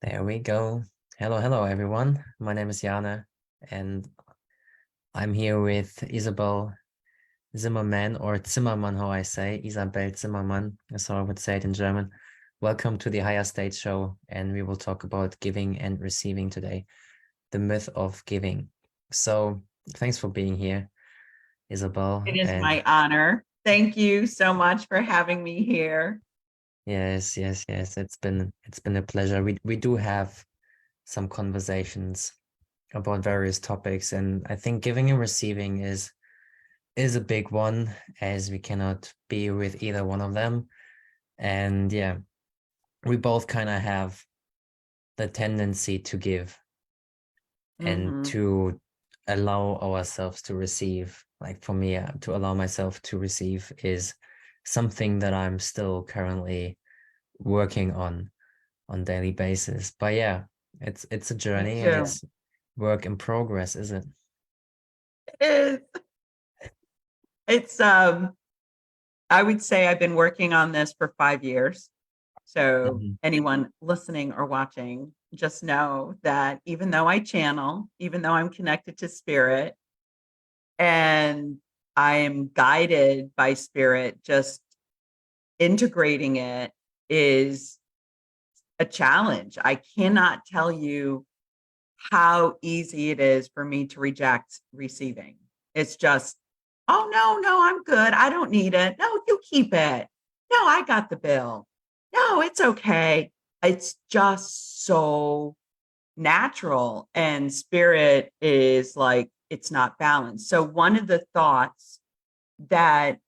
There we go. Hello, everyone. My name is Jana, and I'm here with Isabelle Zimmerman, or Zimmermann, how I say, Isabelle Zimmermann, as I would say it in German. Welcome to the Higher State Show, and we will talk about giving and receiving today, the myth of giving. So, thanks for being here, Isabelle. It is And my honor. Thank you so much for having me here. yes, it's been a pleasure. We do have some conversations about various topics, and I think giving and receiving is a big one, as we cannot be with either one of them. And yeah, we both kind of have the tendency to give and Mhm. to allow ourselves to receive. Like for me, to allow myself to receive is something that I'm still currently working on daily basis. But yeah, it's a Me journey and too. it's work in progress, is it? It is. It's I would say I've been working on this for 5 years. So Mhm. anyone listening or watching, just know that even though I channel, even though I'm connected to spirit and I am guided by spirit, just integrating it is a challenge. I cannot tell you how easy it is for me to reject receiving. It's just, oh, no, I'm good. I don't need it. No, you keep it. No, I got the bill. No, it's okay. It's just so natural. And spirit is like, it's not balanced. So, one of the thoughts that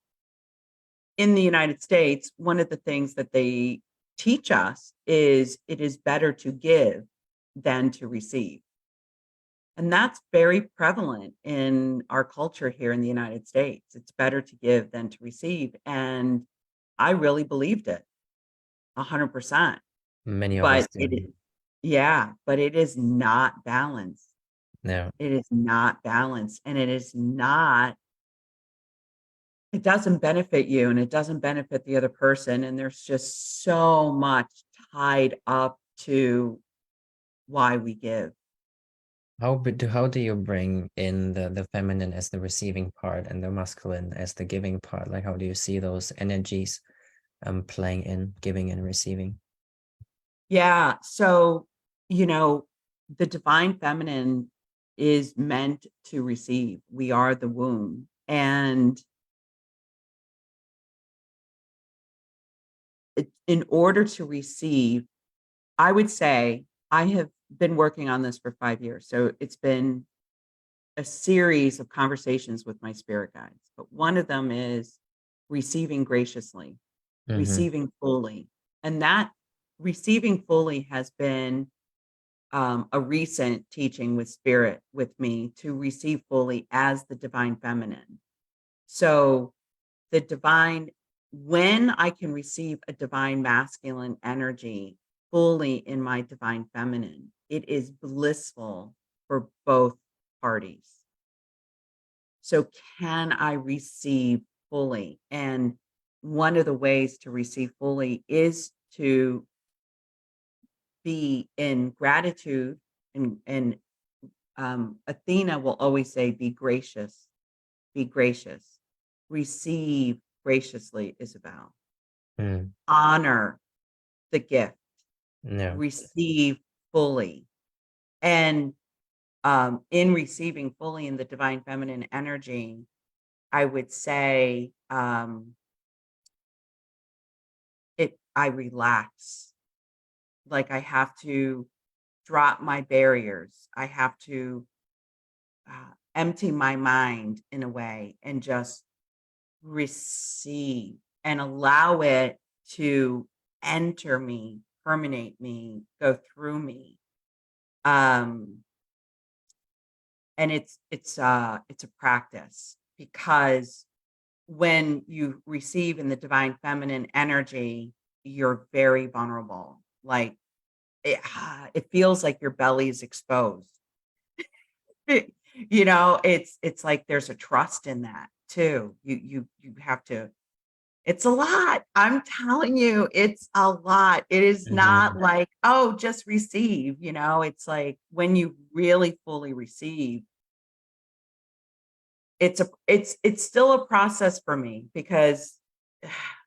in the United States, one of the things that they teach us is it is better to give than to receive. And that's very prevalent in our culture here in the United States. It's better to give than to receive. And I really believed it 100%. Many of us But do. yeah, but it is not balanced. No. It is not balanced. And it doesn't benefit you and it doesn't benefit the other person. And there's just so much tied up to why we give. How do you bring in the feminine as the receiving part and the masculine as the giving part? Like how do you see those energies playing in giving and receiving? Yeah. So, you know, the divine feminine is meant to receive. We are the womb. And in order to receive, I would say I have been working on this for 5 years. So it's been a series of conversations with my spirit guides. But one of them is receiving graciously, Mm-hmm. receiving fully. And that receiving fully has been a recent teaching with spirit with me to receive fully as the divine feminine. So, the divine, when I can receive a divine masculine energy fully in my divine feminine, it is blissful for both parties. So, can I receive fully? And one of the ways to receive fully is to be in gratitude and Athena will always say, be gracious, receive graciously, Isabel, Mm. honor the gift, No. receive fully. And in receiving fully in the divine feminine energy, I would say I relax. Like I have to drop my barriers. I have to empty my mind in a way and just receive and allow it to enter me, permeate me, go through me. Um, and it's a practice because when you receive in the divine feminine energy, you're very vulnerable. Like it feels like your belly is exposed. It's like there's a trust in that too. You have to It's a lot. I'm telling you, it's a lot. It is not Mm-hmm. like, oh, just receive, it's like when you really fully receive, it's still a process for me because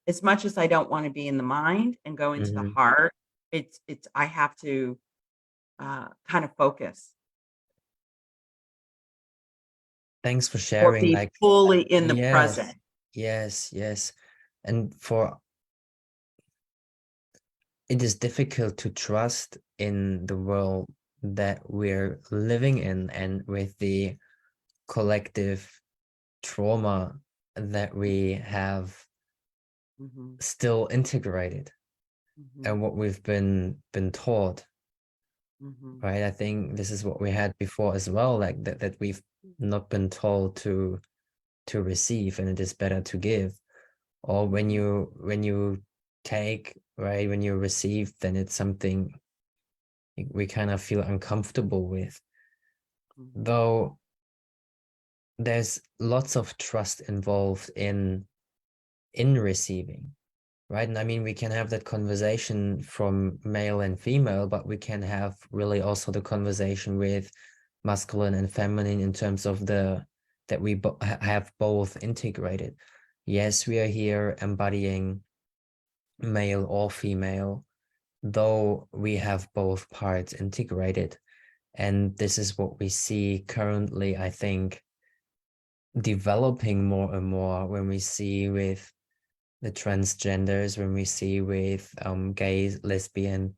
as much as I don't want to be in the mind and go into the Mm-hmm. heart, it's I have to kind of focus Thanks for or sharing. be Like, fully in the yes, present. yes, yes. And for it is difficult to trust in the world that we're living in and with the collective trauma that we have Mhm, still integrated mhm, and what we've been taught, mhm, right? I think this is what we had before as well, like that we've not been told to receive and it is better to give. Or mhm, when you take, right, when you receive, then it's something we kind of feel uncomfortable with. mhm, Though there's lots of trust involved in receiving, right? And I mean, we can have that conversation from male and female, but we can have really also the conversation with masculine and feminine in terms of the that we have both integrated. Yes, we are here embodying male or female, though we have both parts integrated. And this is what we see currently, I think, developing more and more when we see with the transgenders, when we see with gay, lesbian,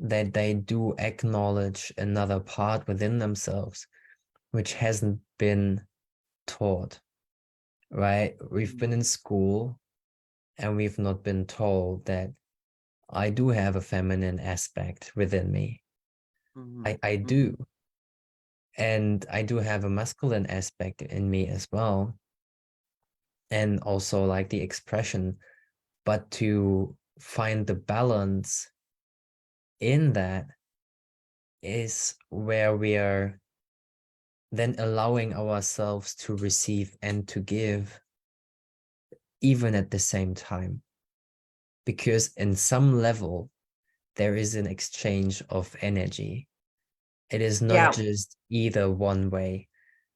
that they do acknowledge another part within themselves, which hasn't been taught, right? We've been mhm, in school and we've not been told that I do have a feminine aspect within me. mhm, I mhm, do. And I do have a masculine aspect in me as well. And also like the expression, but to find the balance in that is where we are then allowing ourselves to receive and to give, even at the same time. Because in some level, there is an exchange of energy. It is not Yeah, just either one way.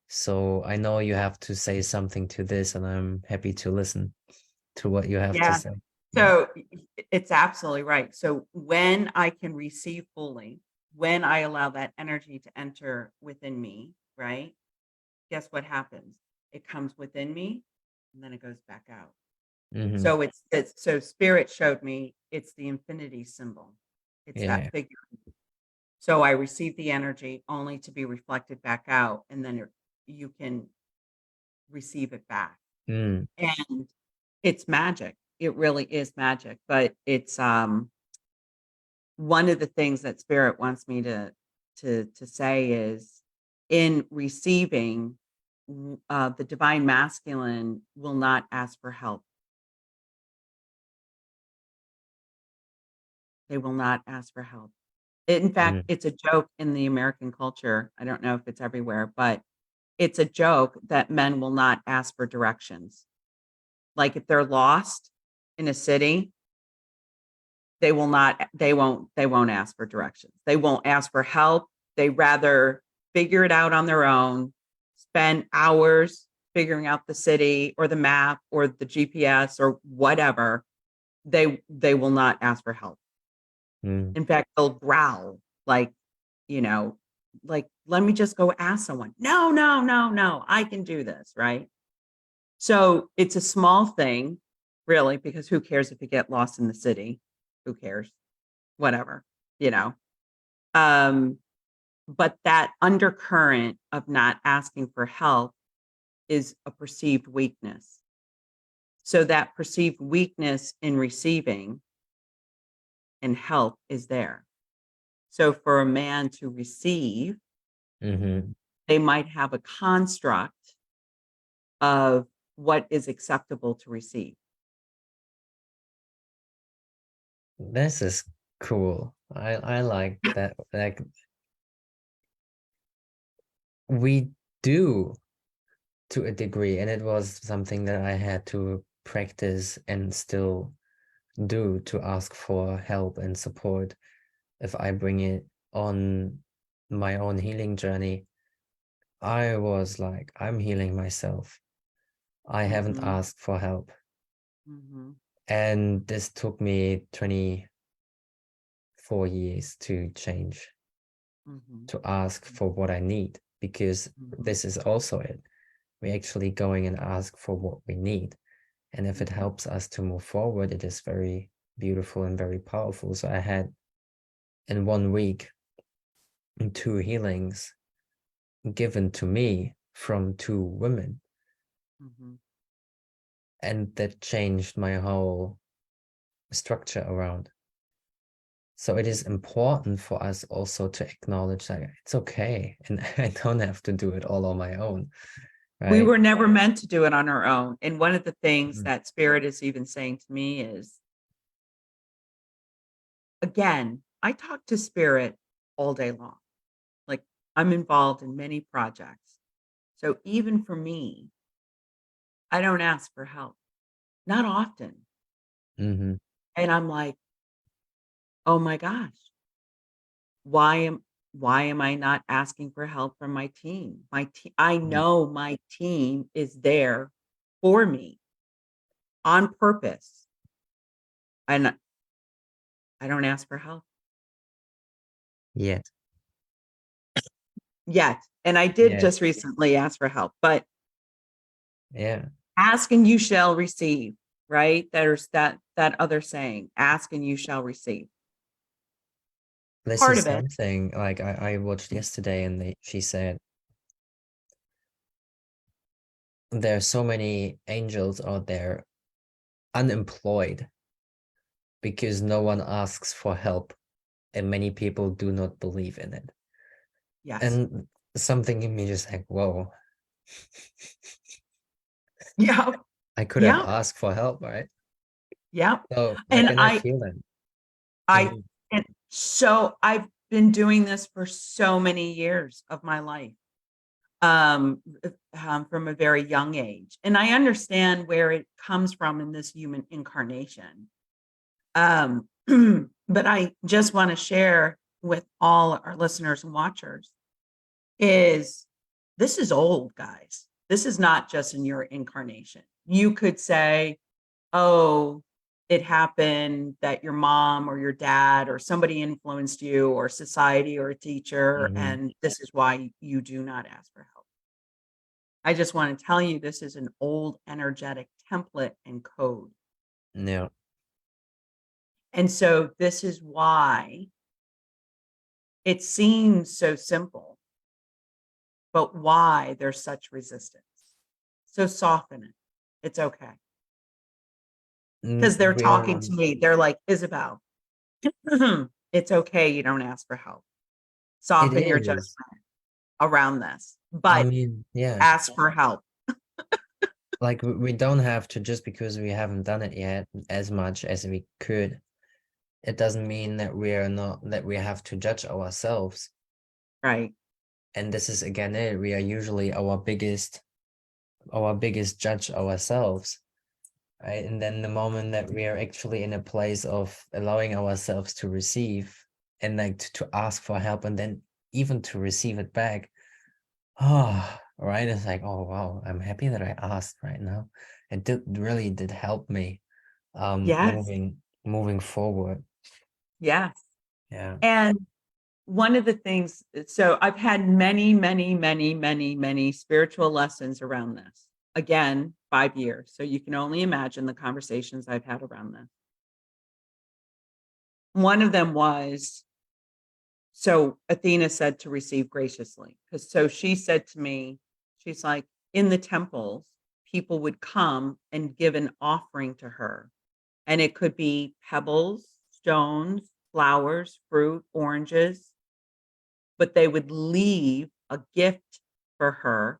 So I know you have to say something to this, and I'm happy to listen to what you have to yeah. say. Yeah. So it's absolutely right. So when I can receive fully, when I allow that energy to enter within me, right? Guess what happens? It comes within me and then it goes back out. Mm-hmm. So so spirit showed me it's the infinity symbol. It's that Yeah. figure. So I receive the energy only to be reflected back out, and then you can receive it back. Mm. And it's magic. It really is magic, but it's, one of the things that spirit wants me to say is in receiving, the divine masculine will not ask for help. They will not ask for help. In fact, Mm. it's a joke in the American culture. I don't know if it's everywhere, but it's a joke that men will not ask for directions. Like if they're lost in a city, they won't ask for directions. They won't ask for help. They rather figure it out on their own, spend hours figuring out the city or the map or the GPS or whatever. They will not ask for help. Mm. In fact, they'll growl like, you know, like, let me just go ask someone. No, no, no, no, I can do this, right? So it's a small thing, really, because who cares if you get lost in the city? Who cares? Whatever, you know. Um, but that undercurrent of not asking for help is a perceived weakness. So that perceived weakness in receiving and help is there. So for a man to receive, Mm-hmm. they might have a construct of what is acceptable to receive. This is cool. I like that. Like we do to a degree, and it was something that I had to practice and still do to ask for help and support if I bring it on my own healing journey. I was like, I'm healing myself. I haven't Mhm. asked for help. Mhm. And this took me 24 years to change, Mhm. to ask for what I need, because Mhm. this is also it. We're actually going and ask for what we need. And if it Mhm. helps us to move forward, it is very beautiful and very powerful. So I had in 1 week 2 healings given to me from 2 women. Mhm. And that changed my whole structure around. So it is important for us also to acknowledge that it's okay. And I don't have to do it all on my own, We right? were never meant to do it on our own. And one of the things Mm. that Spirit is even saying to me is, again, I talk to Spirit all day long. Like, I'm involved in many projects. So even for me, I don't ask for help, not often. Mm-hmm. And I'm like, oh my gosh, why am why am I not asking for help from my team? My team, I Mm. know my team is there for me on purpose, and I don't ask for help Yet. yet. And I did Yeah. just recently ask for help, but Yeah. ask and you shall receive, right? There's that other saying, ask and you shall receive. This Part is of it. something like I watched yesterday, and she said there are so many angels out there unemployed because no one asks for help and many people do not believe in it. Yes. And something in me just like, whoa, Yeah. I could have Yeah. asked for help, right? Yeah. So like, And and I feel that. I Mhm. and so I've been doing this for so many years of my life, from a very young age, and I understand where it comes from in this human incarnation. Um, but I just want to share with all our listeners and watchers is this is old, guys. This is not just in your incarnation. You could say, oh, it happened that your mom or your dad or somebody influenced you or society or a teacher, Mhm. and this is why you do not ask for help. I just want to tell you this is an old energetic template and code. Yeah. And so this is why it seems so simple, but why there's such resistance. So soften it. It's okay. Because they're talking We're to me. They're like, Isabelle, it's okay. You don't ask for help. it Soften your judgment is. around this, I but mean, yeah. ask for help. Like we don't have to, just because we haven't done it yet as much as we could. It doesn't mean that we have to judge ourselves. Right. And this is again it. We are usually our biggest judge ourselves, right? And then the moment that we are actually in a place of allowing ourselves to receive and like to ask for help and then even to receive it back, oh, right, it's like, oh wow, I'm happy that I asked right now. It really did help me Yes. moving forward. Yes. Yeah. And one of the things, so I've had many, many, many, many, many spiritual lessons around this. Again, 5 years. So you can only imagine the conversations I've had around this. One of them was, so Athena said to receive graciously. Because so she said to me, she's like, in the temples, people would come and give an offering to her. And it could be pebbles, stones, flowers, fruit, oranges, but they would leave a gift for her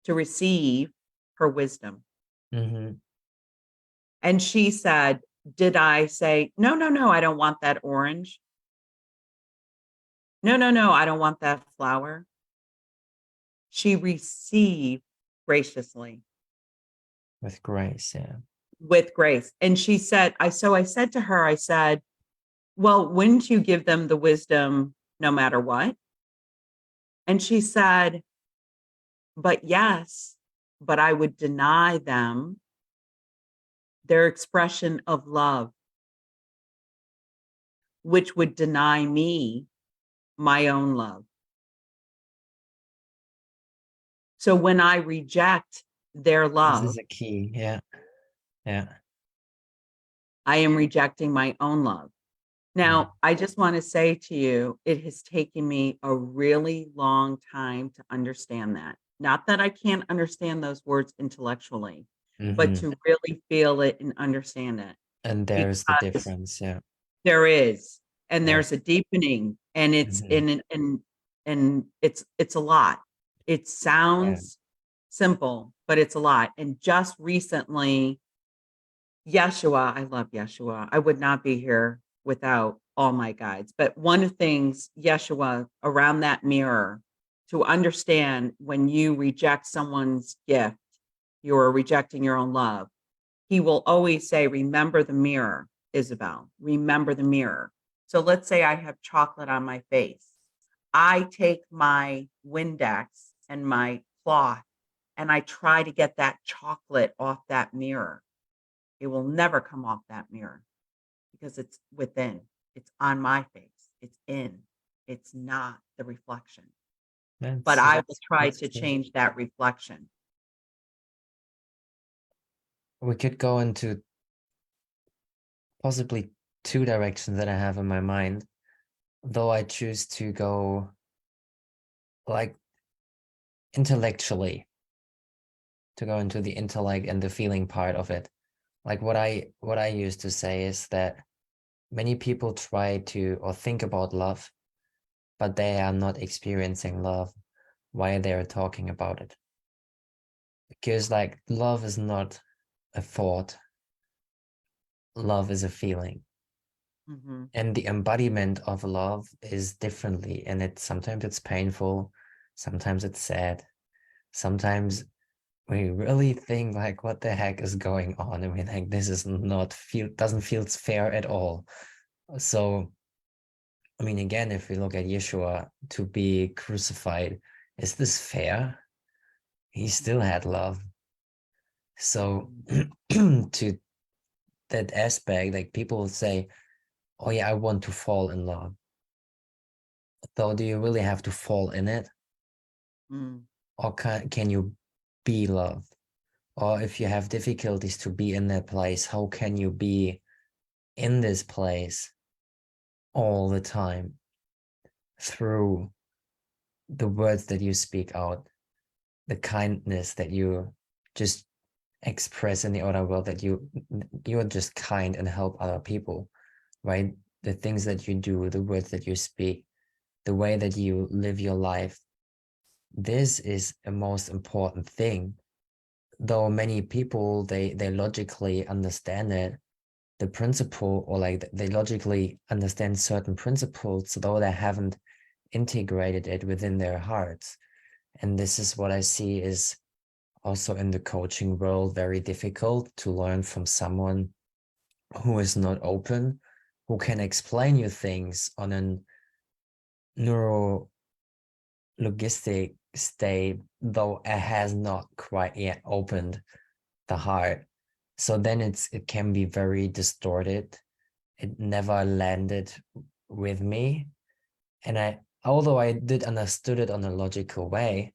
to receive her wisdom. Mm-hmm. And she said, did I say, no, no, no, I don't want that orange. No, no, no, I don't want that flower. She received graciously. With grace, yeah. with grace. And she said, I said to her, I said, well, wouldn't you give them the wisdom no matter what? And she said, but yes, but I would deny them their expression of love, which would deny me my own love. So when I reject their This love, is a key. Yeah. Yeah. I am rejecting my own love. Mm. Now, I just want to say to you, it has taken me a really long time to understand that. Not that I can't understand those words intellectually, but Hmm. to really feel it and understand it, And there's the because difference. Yeah. there is, and Yeah. there's a deepening, and it's Hmm. in and it's a lot. It Yeah. sounds simple, but it's a lot. And just recently, Yeshua, I love Yeshua. I would not be here without all my guides. But one of the things, Yeshua, around that mirror, to understand when you reject someone's gift, you're rejecting your own love. He will always say, remember the mirror, Isabel, remember the mirror. So let's say I have chocolate on my face. I take my Windex and my cloth and I try to get that chocolate off that mirror. It will never come off that mirror because it's within, it's on my face, it's in, it's not the reflection. But That's I will that's try that's to true. change that reflection. We could go into possibly two directions that I have in my mind, though I choose to go like intellectually, to go into the intellect and the feeling part of it. Like what I used to say is that many people try to or think about love, but they are not experiencing love while they're talking about it. Because like love is not a thought, love is a feeling. Mhm, And the embodiment of love is differently. And sometimes it's painful, sometimes it's sad, sometimes we really think like what the heck is going on, and we think this is not feel doesn't feel fair at all. So I mean, again, if we look at Yeshua to be crucified, is this fair? He still mhm, had love. So mhm, to that aspect, like people will say, oh yeah, I want to fall in love. Though do you really have to fall in it? mm, Or can you be loved? Or if you have difficulties to be in that place, how can you be in this place all the time through the words that you speak out, the kindness that you just express in the outer world, that you're just kind and help other people, right? The things that you do, the words that you speak, the way that you live your life, this is a most important thing. Though many people they logically understand it, the principle, or like they logically understand certain principles, though they haven't integrated it within their hearts. And this is what I see is also in the coaching world very difficult to learn from someone who is not open, who can explain you things on a neuro logistic state, though it has not quite yet opened the heart. So then it can be very distorted. It never landed with me. And although I did understood it on a logical way,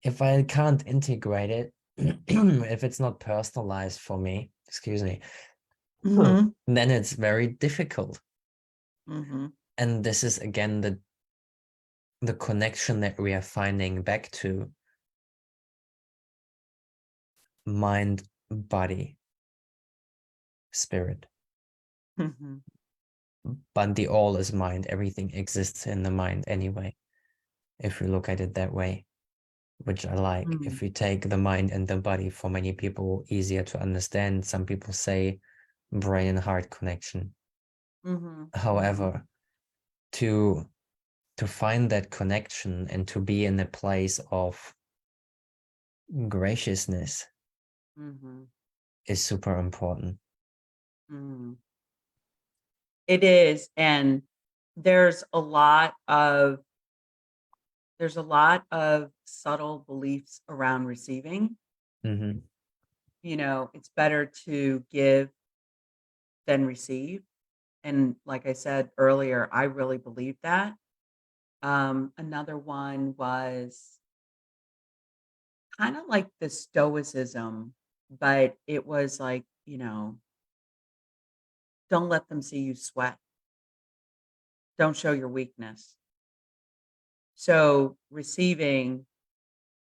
if I can't integrate it, if it's not personalized for me, excuse me, mhm, then it's very difficult. mhm, And this is again the connection that we are finding back to mind, body, spirit. mhm, But the all is mind. Everything exists in the mind anyway, if we look at it that way, which I like. If mhm, we take the mind and the body, for many people, easier to understand. Some people say brain and heart connection. mhm, mhm, However, to find that connection and to be in a place of graciousness, mhm. is super important. Mm. It is, and there's a lot of subtle beliefs around receiving. Hmm. It's better to give than receive, and like I said earlier, I really believe that. Another one was kinda like the stoicism, but it was like, don't let them see you sweat. Don't show your weakness. So, receiving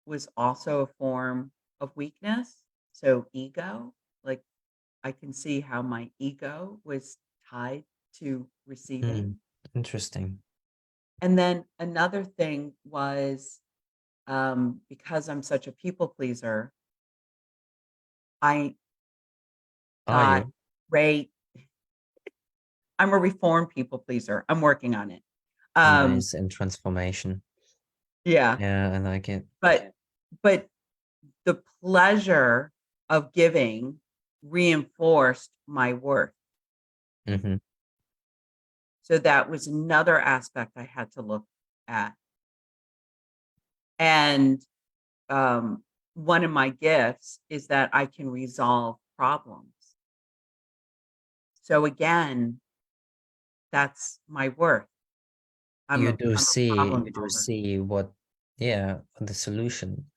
was also a form of weakness. So, ego, like, I can see how my ego was tied to receiving. Mm. Interesting. And then another thing was, because I'm such a people pleaser, I Are got you? right. I'm a reformed people pleaser. I'm working on it. Um, Nice and transformation. yeah, Yeah, I like it. but but the pleasure of giving reinforced my worth. Hmm. So that was another aspect I had to look at. And um, one of my gifts is that I can resolve problems. So again, that's my worth. I'm You a do I'm a see, problem you do solver. see what, yeah, the solution.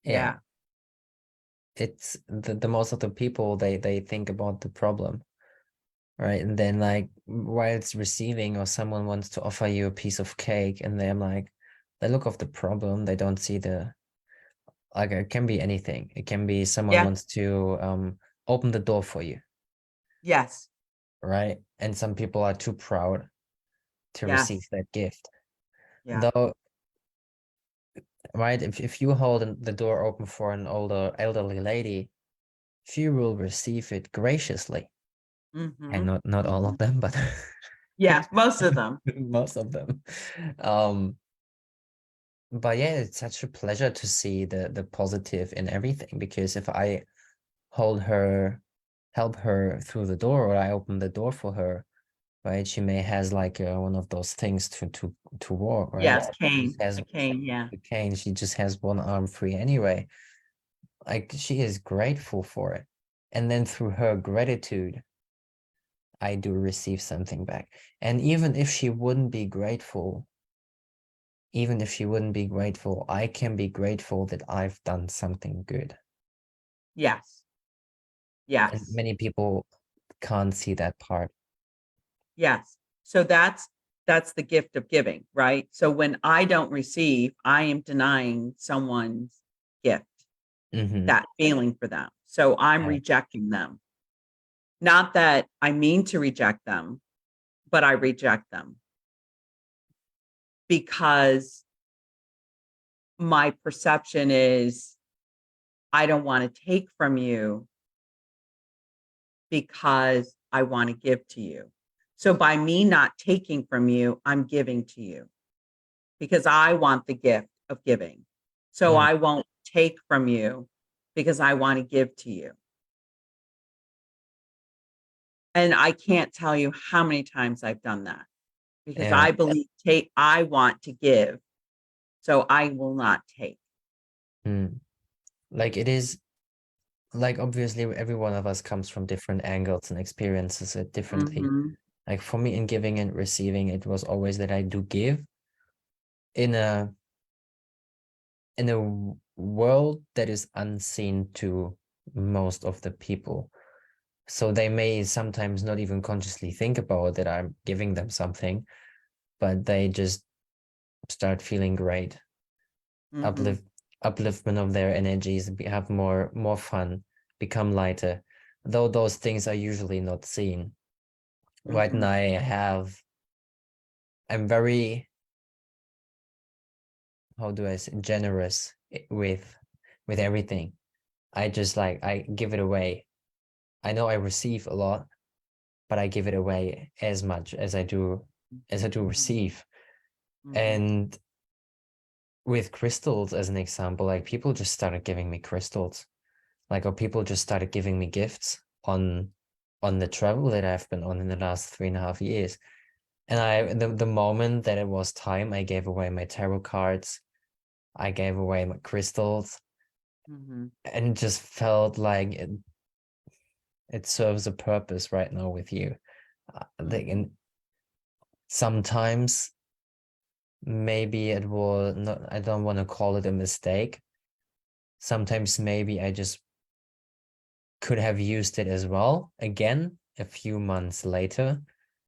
Yeah, Yeah. it's the most of the people they think about the problem, right? And then like while it's receiving or someone wants to offer you a piece of cake and they're like, they look of the problem, they don't see the like it can be anything. It can be someone Yeah. wants to open the door for you, Yes. right? And some people are too proud to receive Yes. that gift. Yeah. Though, right, if you hold the door open for an older elderly lady, she will receive it graciously. And Mhm. not all of Mhm. them, but Yeah, most of them. most of them. Um, but yeah, it's such a pleasure to see the positive in everything because if I hold her, help her through the door, or I open the door for her, right? She may has like one of those things to walk, right? Yes, She just cane. has A cane, yeah. a cane. She just has one arm free anyway. Like she is grateful for it, and then through her gratitude, I do receive something back. And even if she wouldn't be grateful, I can be grateful that I've done something good. Yes. And Yes. many people can't see that part. Yes. So that's the gift of giving, right? So when I don't receive, I am denying someone's gift, Hmm. that feeling for them. So I'm Yeah. rejecting them. Not that I mean to reject them, but I reject them because my perception is I don't want to take from you because I want to give to you. So by me not taking from you, I'm giving to you because I want the gift of giving. So Mm. I won't take from you because I want to give to you. And I can't tell you how many times I've done that because Yeah. I believe I want to give, so I will not take. Mm. Like it is like obviously every one of us comes from different angles and experiences it differently. Mhm. Like for me in giving and receiving, it was always that I do give in a world that is unseen to most of the people. So they may sometimes not even consciously think about that I'm giving them something, but they just start feeling great, Mhm. uplift upliftment of their energies, have more fun, become lighter. Though those things are usually not seen. Right Mhm. now I'm very, how do I say, generous with everything. I just like I give it away. I know I receive a lot, but I give it away as much as I do Mhm. receive. Mhm. And with crystals as an example, like people just started giving me crystals. Like, or people just started giving me gifts on the travel that I've been on in the last 3.5 years. And the moment that it was time, I gave away my tarot cards, I gave away my crystals, Mhm. and it just felt like it serves a purpose right now with you. Mhm. And sometimes maybe it was not, I don't want to call it a mistake. Sometimes maybe I just could have used it as well again a few months later.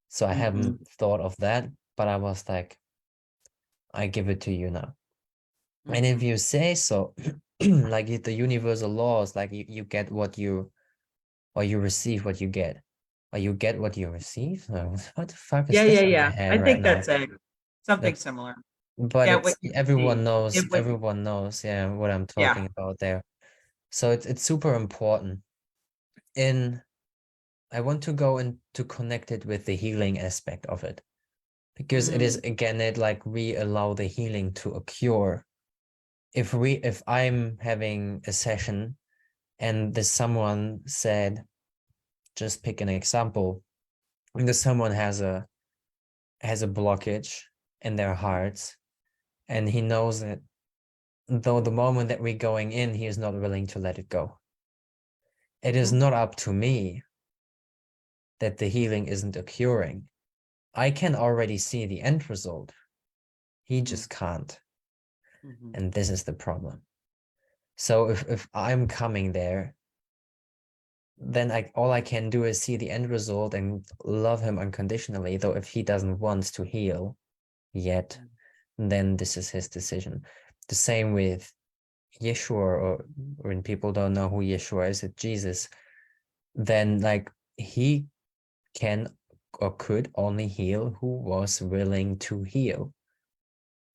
So I Mhm. haven't thought of that, but I was like, I give it to you now. And if Mhm. you say so, like the universal laws, like you get what you, or you receive what you get, or you get what you receive. What the fuck is Yeah, this yeah, in my yeah. head I right think now? that's it. Something That's, similar. but Yeah, it's what you receive. Give what you everyone knows, yeah, what I'm yeah. talking about there. So it's super important. In I want to go into connect it with the healing aspect of it, because it is Mm. again it like we allow the healing to occur. If I'm having a session and there's someone said, just pick an example, and there's someone has a blockage in their hearts, and he knows that though the moment that we're going in, he is not willing to let it go. It is Mhm. not up to me that the healing isn't occurring. I can already see the end result. He Mhm. just can't. Mhm. And this is the problem. So if I'm coming there, then all I can do is see the end result and love him unconditionally. Though if he doesn't want to heal yet, Mhm. then this is his decision. The same with Yeshua, or when people don't know who Yeshua is, it's Jesus. Then like he can or could only heal who was willing to heal.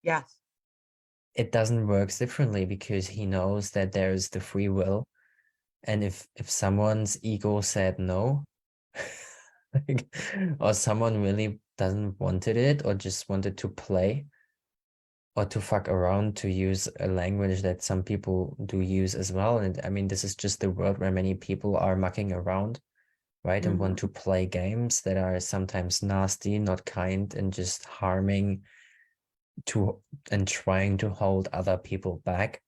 Yes. It doesn't work differently because he knows that there is the free will. And if someone's ego said no, like, or someone really doesn't wanted it, or just wanted to play, or to fuck around, to use a language that some people do use as well. And I mean, this is just the world where many people are mucking around, right? And want Mhm. to play games that are sometimes nasty, not kind, and just harming to and trying to hold other people back,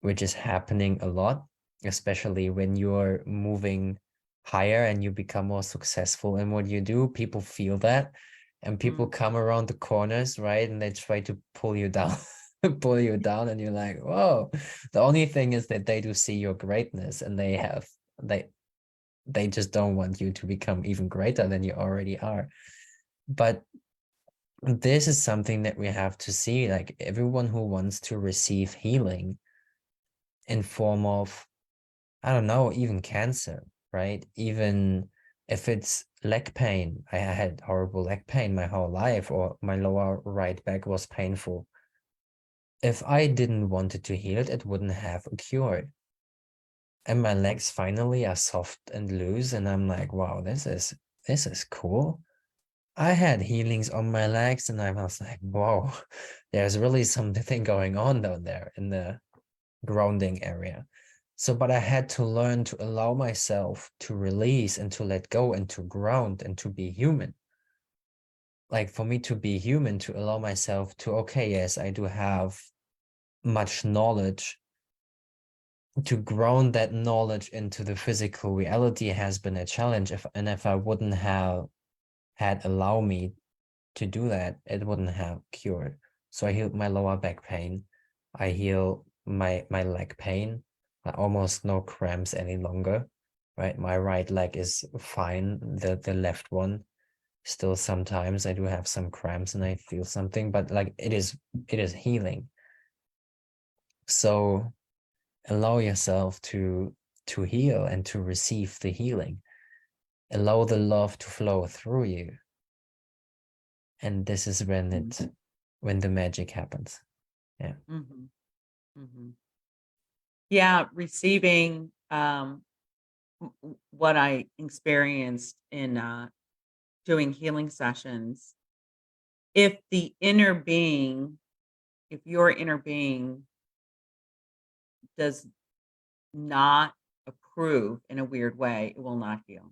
which is happening a lot, especially when you're moving higher and you become more successful in what you do. People feel that, and people Mm. come around the corners, right? And they try to pull you down, pull you down, and you're like, whoa. The only thing is that they do see your greatness, and they they just don't want you to become even greater than you already are. But this is something that we have to see, like everyone who wants to receive healing in form of, I don't know, even cancer, right? Even if it's leg pain. I had horrible leg pain my whole life, or my lower right back was painful. If I didn't want it to heal it, it wouldn't have occurred. And my legs finally are soft and loose, and I'm like, wow, this is cool. I had healings on my legs, and I was like, whoa, there's really something going on down there in the grounding area. So, but I had to learn to allow myself to release and to let go and to ground and to be human. Like for me to be human, to allow myself to, okay, yes, I do have much knowledge. To ground that knowledge into the physical reality has been a challenge. If I wouldn't have had allow me to do that, it wouldn't have cured. So I healed my lower back pain. I heal my leg pain. Almost no cramps any longer. Right, my right leg is fine. The left one still sometimes I do have some cramps and I feel something, but like it is healing. So allow yourself to heal and to receive the healing. Allow the love to flow through you, and this is when the magic happens. Yeah. Mhm. Mhm. Yeah, receiving, what I experienced in, doing healing sessions. If the inner being if your inner being does not prove in a weird way, it will not heal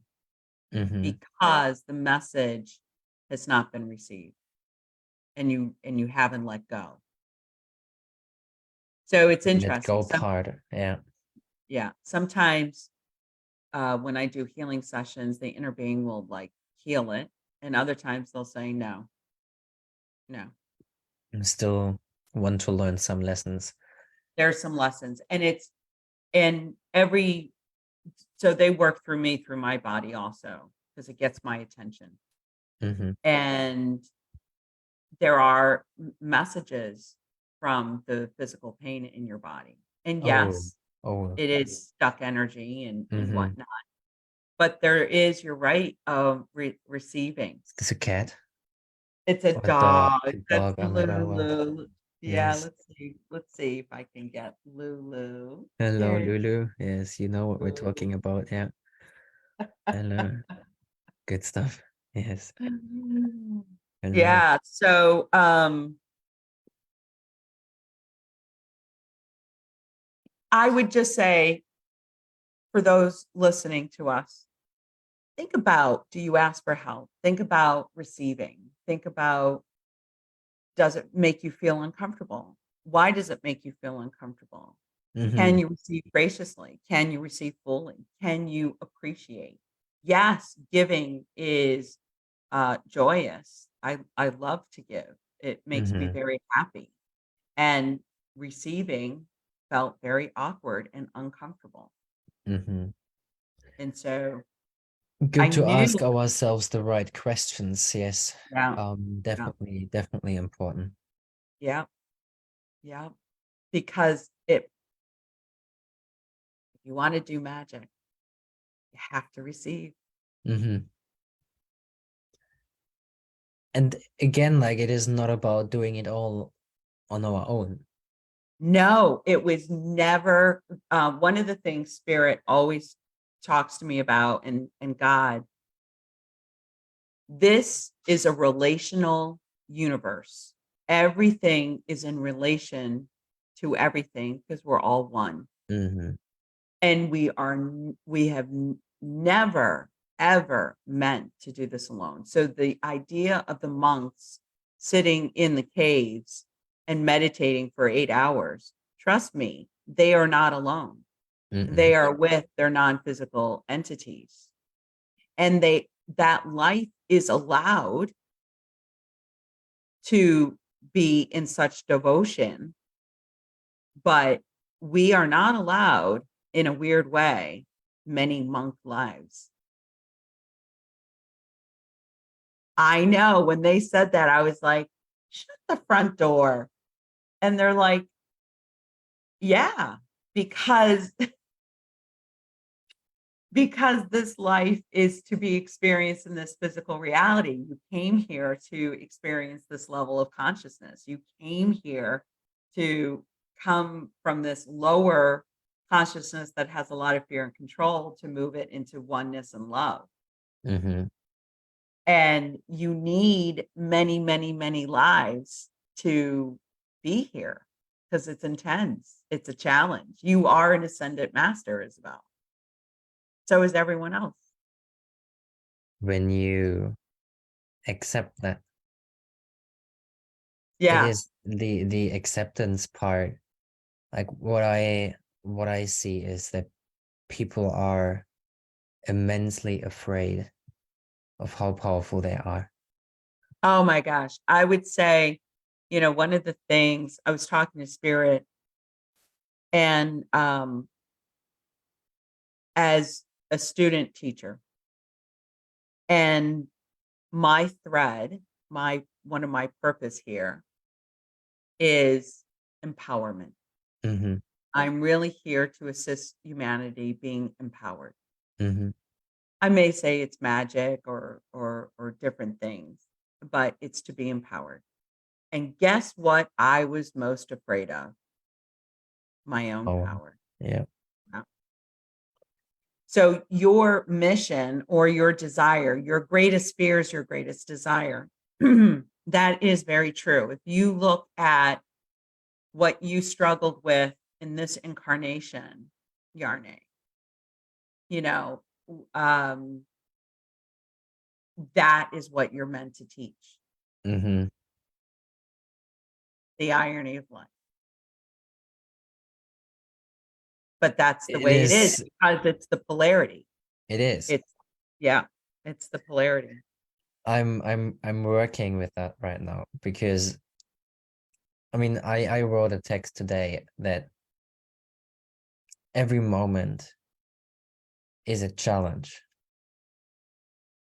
Mm-hmm. because the message has not been received and you haven't let go. So it's Let interesting. go part. Yeah. Yeah, sometimes when I do healing sessions, the inner being will like heal it, and other times they'll say no, no. I still want to learn some lessons. There's some lessons, and it's and every so they work through me through my body also because it gets my attention, Mm-hmm. and there are messages from the physical pain in your body, and Oh, yes, oh. it is stuck energy and Mm-hmm. whatnot. But there is, you're right, of receiving. Is this a cat It's a or a dog? dog. A That's dog. I don't know what. Lulu. Yeah, Yes. let's see. Let's see if I can get Lulu. Hello, Here. Lulu. Yes, you know what we're Lulu. talking about. Yeah. Hello. Good stuff. Yes. Hello. Yeah. So I would just say for those listening to us, think about, do you ask for help? Think about receiving. Think about, does it make you feel uncomfortable? Why does it make you feel uncomfortable? Can Mm-hmm. you receive graciously? Can you receive fully? Can you appreciate? Yes, giving is joyous. I love to give. It makes me Mm-hmm. very happy. And receiving felt very awkward and uncomfortable. Mm-hmm. And so I Good to knew, ask ourselves the right questions. Yes. yeah, yeah, Definitely important. yeah, yeah. Because if you want to do magic, you have to receive. Mm-hmm. And again, like it is not about doing it all on our own. No, it was never one of the things Spirit always talks to me about, and God. This is a relational universe. Everything is in relation to everything because we're all one. Mm-hmm. And we have never ever meant to do this alone. So the idea of the monks sitting in the caves and meditating for 8 hours, trust me, they are not alone. Mm-mm. They are with their non-physical entities. And that life is allowed to be in such devotion, but we are not allowed, in a weird way, many monk lives. I know when they said that, I was like, shut the front door. And they're like, yeah, because because this life is to be experienced in this physical reality. You came here to experience this level of consciousness. You came here to come from this lower consciousness that has a lot of fear and control to move it into oneness and love. Mm-hmm. And you need many, many, many lives to be here because it's intense. It's a challenge. You are an ascendant master, Isabel. So is everyone else. When you accept that, it Yeah. is the acceptance part. Like what I see is that people are immensely afraid of how powerful they are. Oh my gosh. I would say, one of the things I was talking to Spirit and as a student teacher, and my thread, my one of my purpose here is empowerment. Mm-hmm. I'm really here to assist humanity being empowered. Mm-hmm. I may say it's magic or different things, but it's to be empowered. And guess what I was most afraid of? My own Oh, power. yeah. Yeah. So your mission or your desire, your greatest fear is your greatest desire. That is very true. If you look at what you struggled with in this incarnation, Yarne, you know, that is what you're meant to teach, Mm-hmm. the irony of life. But that's the It way it is is. because it's the polarity. It is. It's yeah, it's the polarity. I'm working with that right now because I mean I wrote a text today that every moment is a challenge,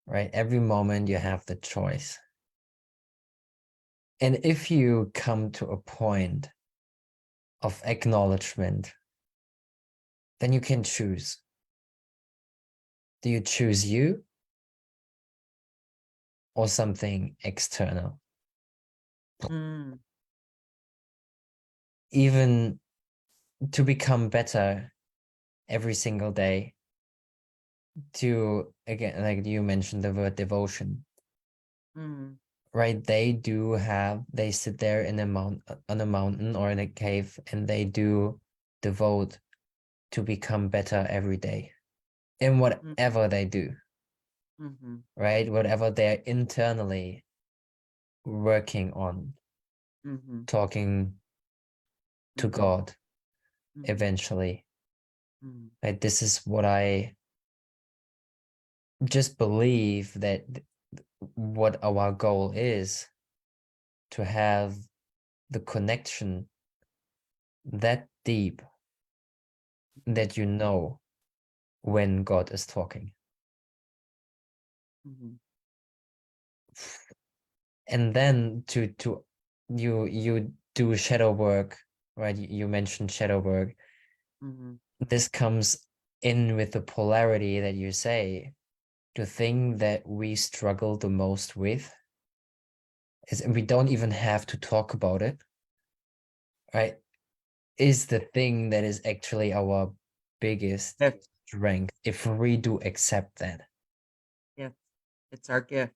right? Every moment you have the choice. And if you come to a point of acknowledgement, then you can choose. Do you choose you or something external? Mm, Even to become better every single day, to again, like you mentioned the word devotion, mm, right? They sit there in a mount on a mountain or in a cave, and they do devote to become better every day in mm, whatever they do, mhm, right? Whatever they're internally working on, mhm, talking to mhm, God mhm, eventually. mhm, Right? This is what I just believe that what our goal is, to have the connection that deep that you know when God is talking. mhm, And then to you do shadow work, right? You mentioned shadow work. mhm, This comes in with the polarity that you say. The thing that we struggle the most with is, and we don't even have to talk about it, right? Is the thing that is actually our biggest yes, strength if we do accept that. yes, it's our gift.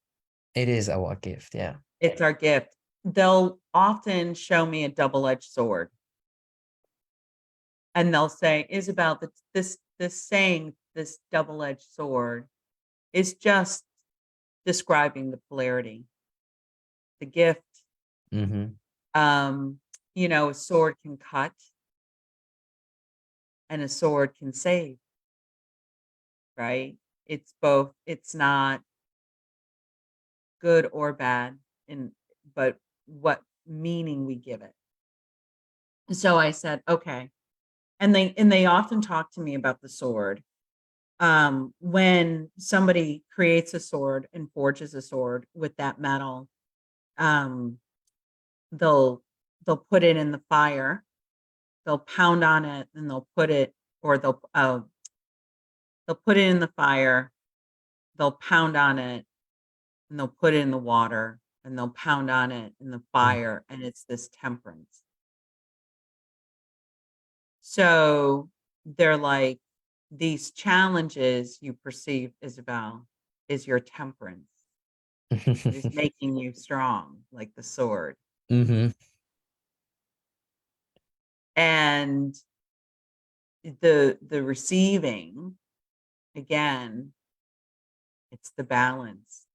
It is our gift, yeah. It's our gift. They'll often show me a double-edged sword, and they'll say, "Isabel, this saying, this double-edged sword is just describing the polarity, the gift." Mm-hmm. Um, a sword can cut and a sword can save, right? It's both. It's not good or bad, in but what meaning we give it. So I said, "Okay." And they often talk to me about the sword. When somebody creates a sword and forges a sword with that metal, um, they'll they'll put it in the fire, they'll pound on it, and they'll put it in the fire, they'll pound on it, and they'll put it in the water, and they'll pound on it in the fire, and it's this temperance. So they're like, these challenges you perceive, Isabel, is your temperance. It is Mm-hmm. making you strong like the sword. Mm-hmm. And the receiving, again, it's the balance,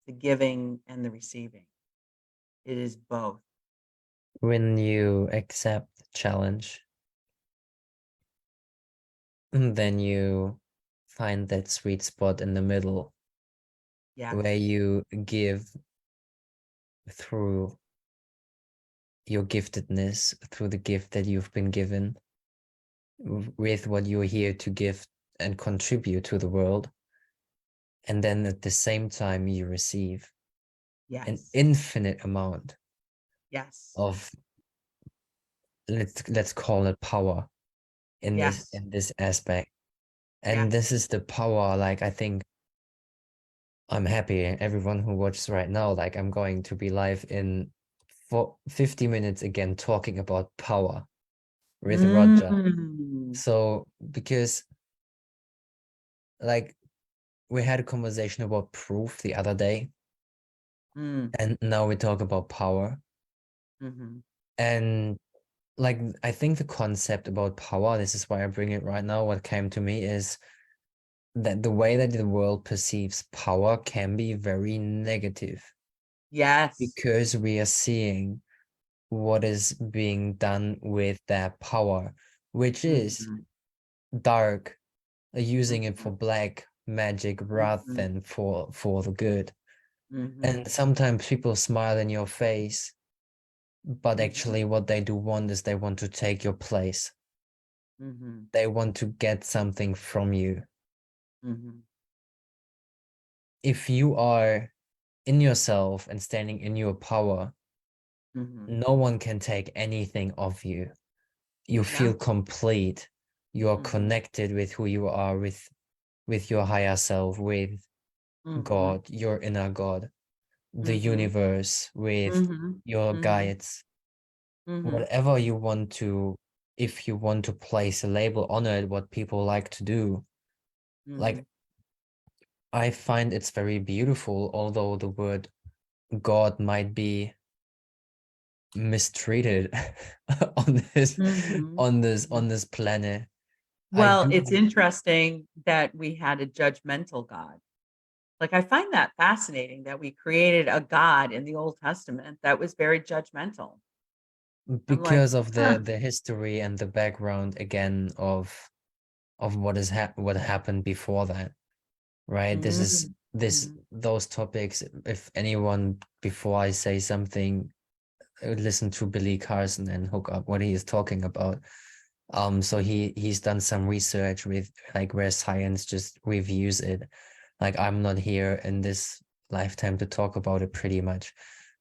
the giving and the receiving. It is both. When you accept the challenge, then you find that sweet spot in the middle where Yes. you give through your giftedness, through the gift that you've been given, with what you're here to give and contribute to the world. And then at the same time, you receive an Yes. infinite amount Yes. of, let's call it power in this Yes. in this aspect. And this Yes. is the power, like I think I'm happy everyone who watches right now, like I'm going to be live in for 50 minutes again talking about power with Roger. Mm. So because like we had a conversation about proof the other day, Mm. and now we talk about power. Mhm. And like I think the concept about power, this is why I bring it right now, what came to me is that the way that the world perceives power can be very negative Yes. because we are seeing what is being done with that power, which is Mhm, dark, using it for mhm, black magic rather mhm, than for the good. And mhm, sometimes people smile in your face, but mhm, actually what they do want is they want to take your place. mhm, They want to get something from you. mhm, If you are in yourself and standing in your power, mhm. no one can take anything of you. You feel Yeah. complete. You are Mhm, connected with who you are, with your higher self, with mhm, God, your inner God, the mhm, universe, with mhm, your mhm, guides, mhm, whatever you want to, if you want to place a label on it, what people like to do. Like, mhm, I find it's very beautiful, although the word God might be mistreated on this mhm, on this mhm. on this planet. I Well, do. it's interesting that we had a judgmental God. Like, I find that fascinating that we created a God in the Old Testament that was very judgmental. I'm like, Because of "Huh." the history and the background again of what happened before that, right? This is Mhm, this mhm, those topics. If anyone, before I say something, listen to Billy Carson and hook up what he is talking about. So he's done some research with like where science just reviews it. Like I'm not here in this lifetime to talk about it pretty much.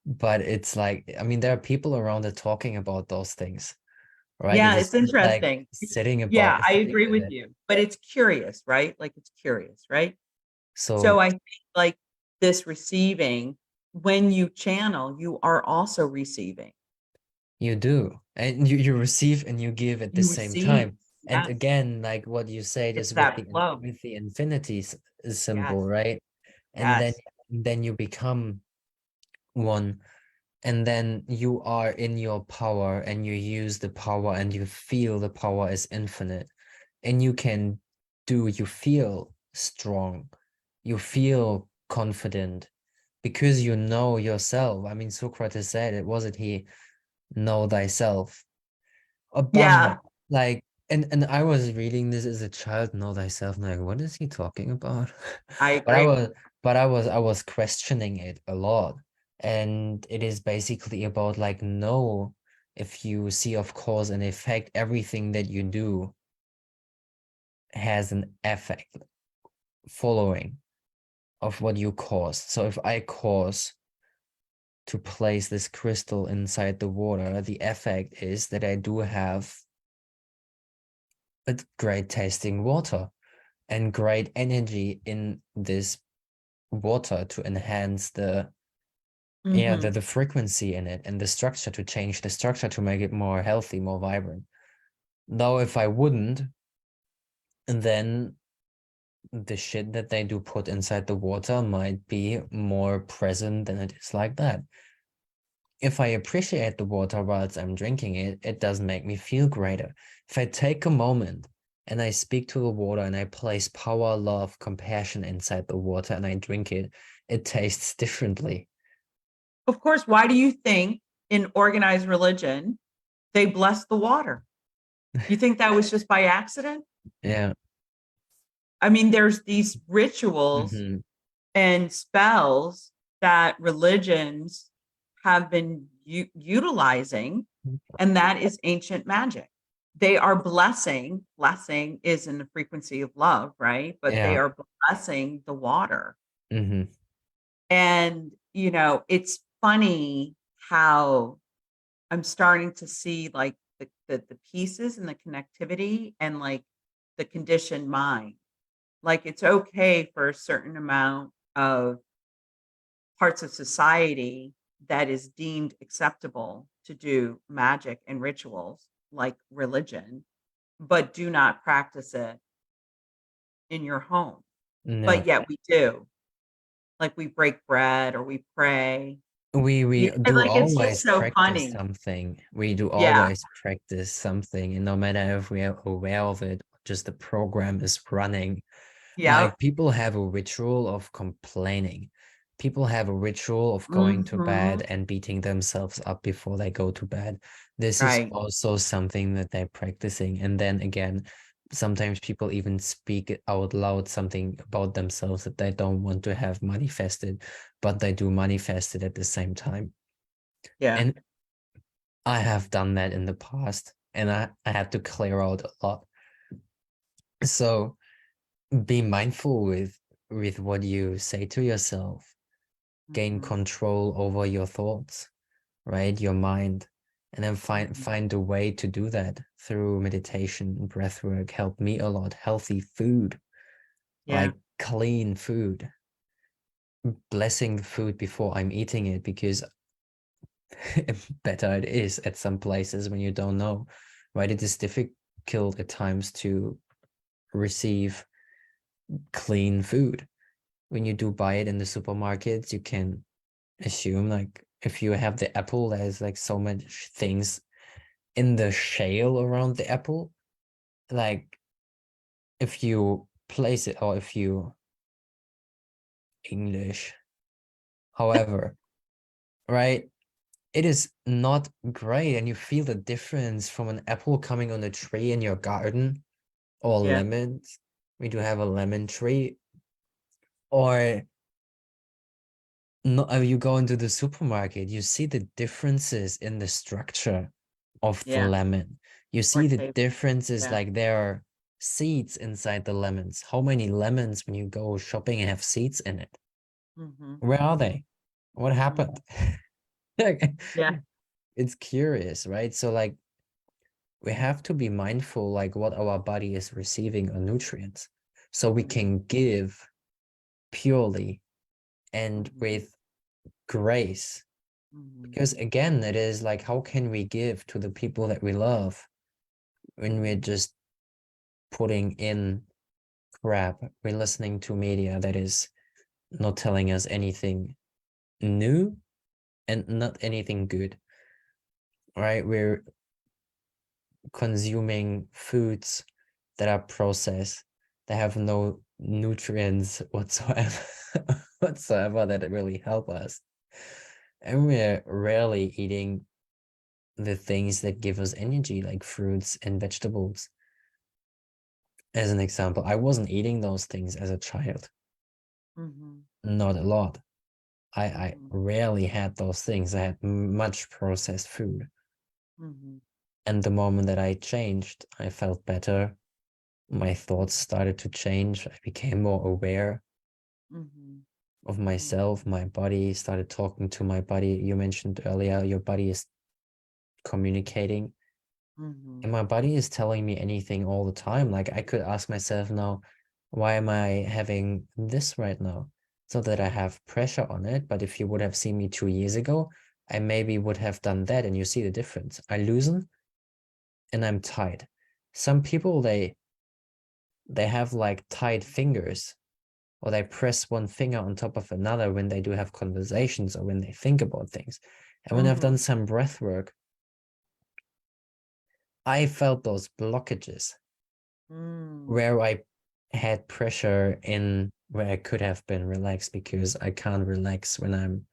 But it's like, I mean, there are people around it talking about those things, right? It Yeah, is it's like interesting. sitting Yeah, I sitting agree with with it. you, but it's curious, right? Like, it's curious, right? So So I think, like, this receiving, when you channel, you are also receiving. you do, and you receive and you give at the You same receive. time. And Yes. again, like what you said It's is that flow. with the infinity symbol, Yes. right? And Yes. then you become one, and then you are in your power and you use the power and you feel the power is infinite, and you feel strong, you feel confident because you know yourself. I mean, Socrates said it, wasn't he? Know thyself. But Yeah, like, and I was reading this as a child, know thyself, and like, what is he talking about? I But I agree. was I was questioning it a lot. And it is basically about like, no, if you see, of course, an effect, everything that you do has an effect following of what you cause. So if I cause to place this crystal inside the water, the effect is that I do have a great tasting water and great energy in this water to enhance the, yeah, Mhm. the frequency in it and the structure, to change the structure to make it more healthy, more vibrant. Though if I wouldn't, then the shit that they do put inside the water might be more present than it is like that. If I appreciate the water whilst I'm drinking it, it does make me feel greater. If I take a moment and I speak to the water and I place power, love, compassion inside the water and I drink it, it tastes differently. Of course, why do you think in organized religion, they bless the water? You think that was just by accident? Yeah. I mean, there's these rituals Hmm. and spells that religions have been utilizing, and that is ancient magic. They are blessing is in the frequency of love, right? But they Yeah. are blessing the water. Hmm. And, it's funny how I'm starting to see like the pieces and the connectivity and like the conditioned mind. Like, it's okay for a certain amount of parts of society that is deemed acceptable to do magic and rituals like religion, but do not practice it in your home. But No. yet we do. Like, we break bread or we pray. We And do like, it's just always so practice funny. something. We do Yeah. always practice something, and no matter if we are aware of it, just the program is running. Yep. Like people have a ritual of complaining. People have a ritual of going to bed Mhm. and beating themselves up before they go to bed. This is Right. also something that they're practicing. And then again, sometimes people even speak out loud something about themselves that they don't want to have manifested, but they do manifest it at the same time. Yeah. And I have done that in the past, and I had to clear out a lot. So be mindful with what you say to yourself. Gain Mhm. control over your thoughts, right? Your mind. And then Mhm. find a way to do that through meditation and breath work. Helped me a lot. Healthy food, Yeah. like clean food, blessing the food before I'm eating it, because better it is at some places when you don't know, right? It is difficult at times to receive clean food. When you do buy it in the supermarkets, you can assume, like, if you have the apple, there's like so much things in the shell around the apple. Like, if you place it, or if you English, however, right? It is not great, and you feel the difference from an apple coming on a tree in your garden, or Yeah. lemons. We do have a lemon tree, or no, you go into the supermarket, you see the differences in the structure of the Yeah. lemon. You Or see the tape. differences, Yeah. like there are seeds inside the lemons. How many lemons when you go shopping have seeds in it? Mhm. Where are they? What happened? Mhm. Yeah. It's curious, right? So like we have to be mindful like what our body is receiving on nutrients, so we Mhm. can give purely and Mhm. with grace. Mhm. Because again, it is like, how can we give to the people that we love when we're Mhm. just putting in crap? We're listening to media that is not telling us anything new and not anything good, right? We're consuming foods that are processed, that have no nutrients whatsoever, whatsoever that really help us. And we're rarely eating the things that give us energy, like fruits and vegetables. As an example, I wasn't eating those things as a child, Mhm. not a lot. I Mhm. rarely had those things. I had much processed food. Mhm. And the moment that I changed, I felt better. My thoughts Mhm. started to change. I became more aware Mhm. of Mhm. myself. My body started talking to my body. You mentioned earlier, your body is communicating. Mhm. And my body is telling me anything all the time. Like I could ask myself now, why am I having this right now? So that I have pressure on it. But if you would have seen me 2 years ago, I maybe would have done that. And you see the difference. I loosen and I'm tight. Some people, they have like tight fingers, or they press one finger on top of another when they do have conversations or when they think about things. And when I've Mhm. done some breath work, I felt those blockages Mm. where I had pressure in where I could have been relaxed, because I can't relax when I'm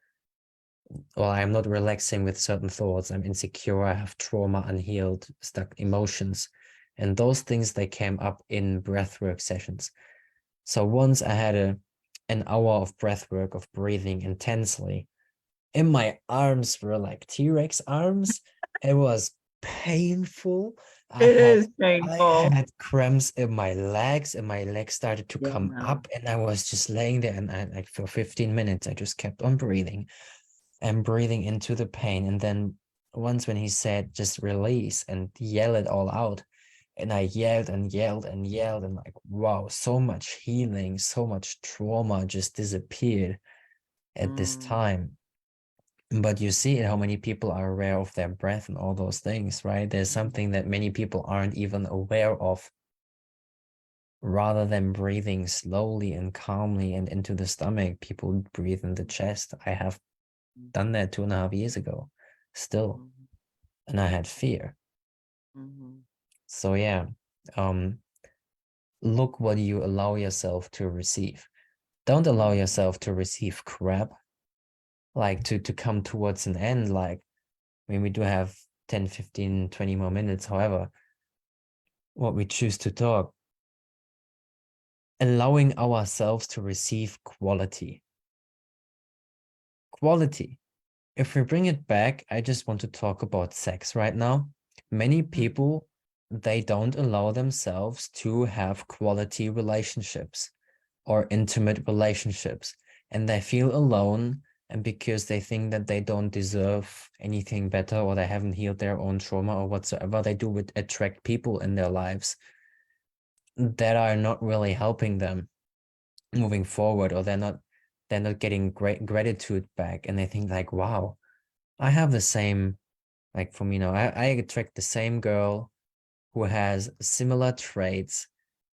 not relaxing with certain thoughts. I'm insecure, I have trauma, unhealed, stuck emotions. And those things, they came up in breathwork sessions. So once I had an hour of breathwork, of breathing intensely, and my arms were like T-Rex arms. It was painful. I It had is I painful. had cramps in my legs, and my legs started to come Yeah. up, and I was just laying there, and I, like, for 15 minutes I just kept on breathing and breathing into the pain. And then once when he said just release and yell it all out, and I yelled and yelled and yelled, and like, wow, so much healing, so much trauma just disappeared at this Mm. time. But you see how many people are aware of their breath and all those things, right? There's something Mhm. that many people aren't even aware of. Rather than breathing slowly and calmly and into the stomach, people breathe in the chest. I have done that 2.5 years ago still, Mhm. and I had fear. Mhm. So yeah, um, look what you allow yourself to receive. Don't allow yourself to receive crap, like to come towards an end. Like, I mean, we do have 10, 15, 20 more minutes, however, what we choose to talk, allowing ourselves to receive quality. Quality. If we bring it back, I just want to talk about sex right now. Many people, they don't allow themselves to have quality relationships or intimate relationships, and they feel alone. And because they think that they don't deserve anything better, or they haven't healed their own trauma or whatsoever, they do attract people in their lives that are not really helping them moving forward, or they're not getting great gratitude back. And they think like, wow, I have the same, like for me now, I attract the same girl who has similar traits.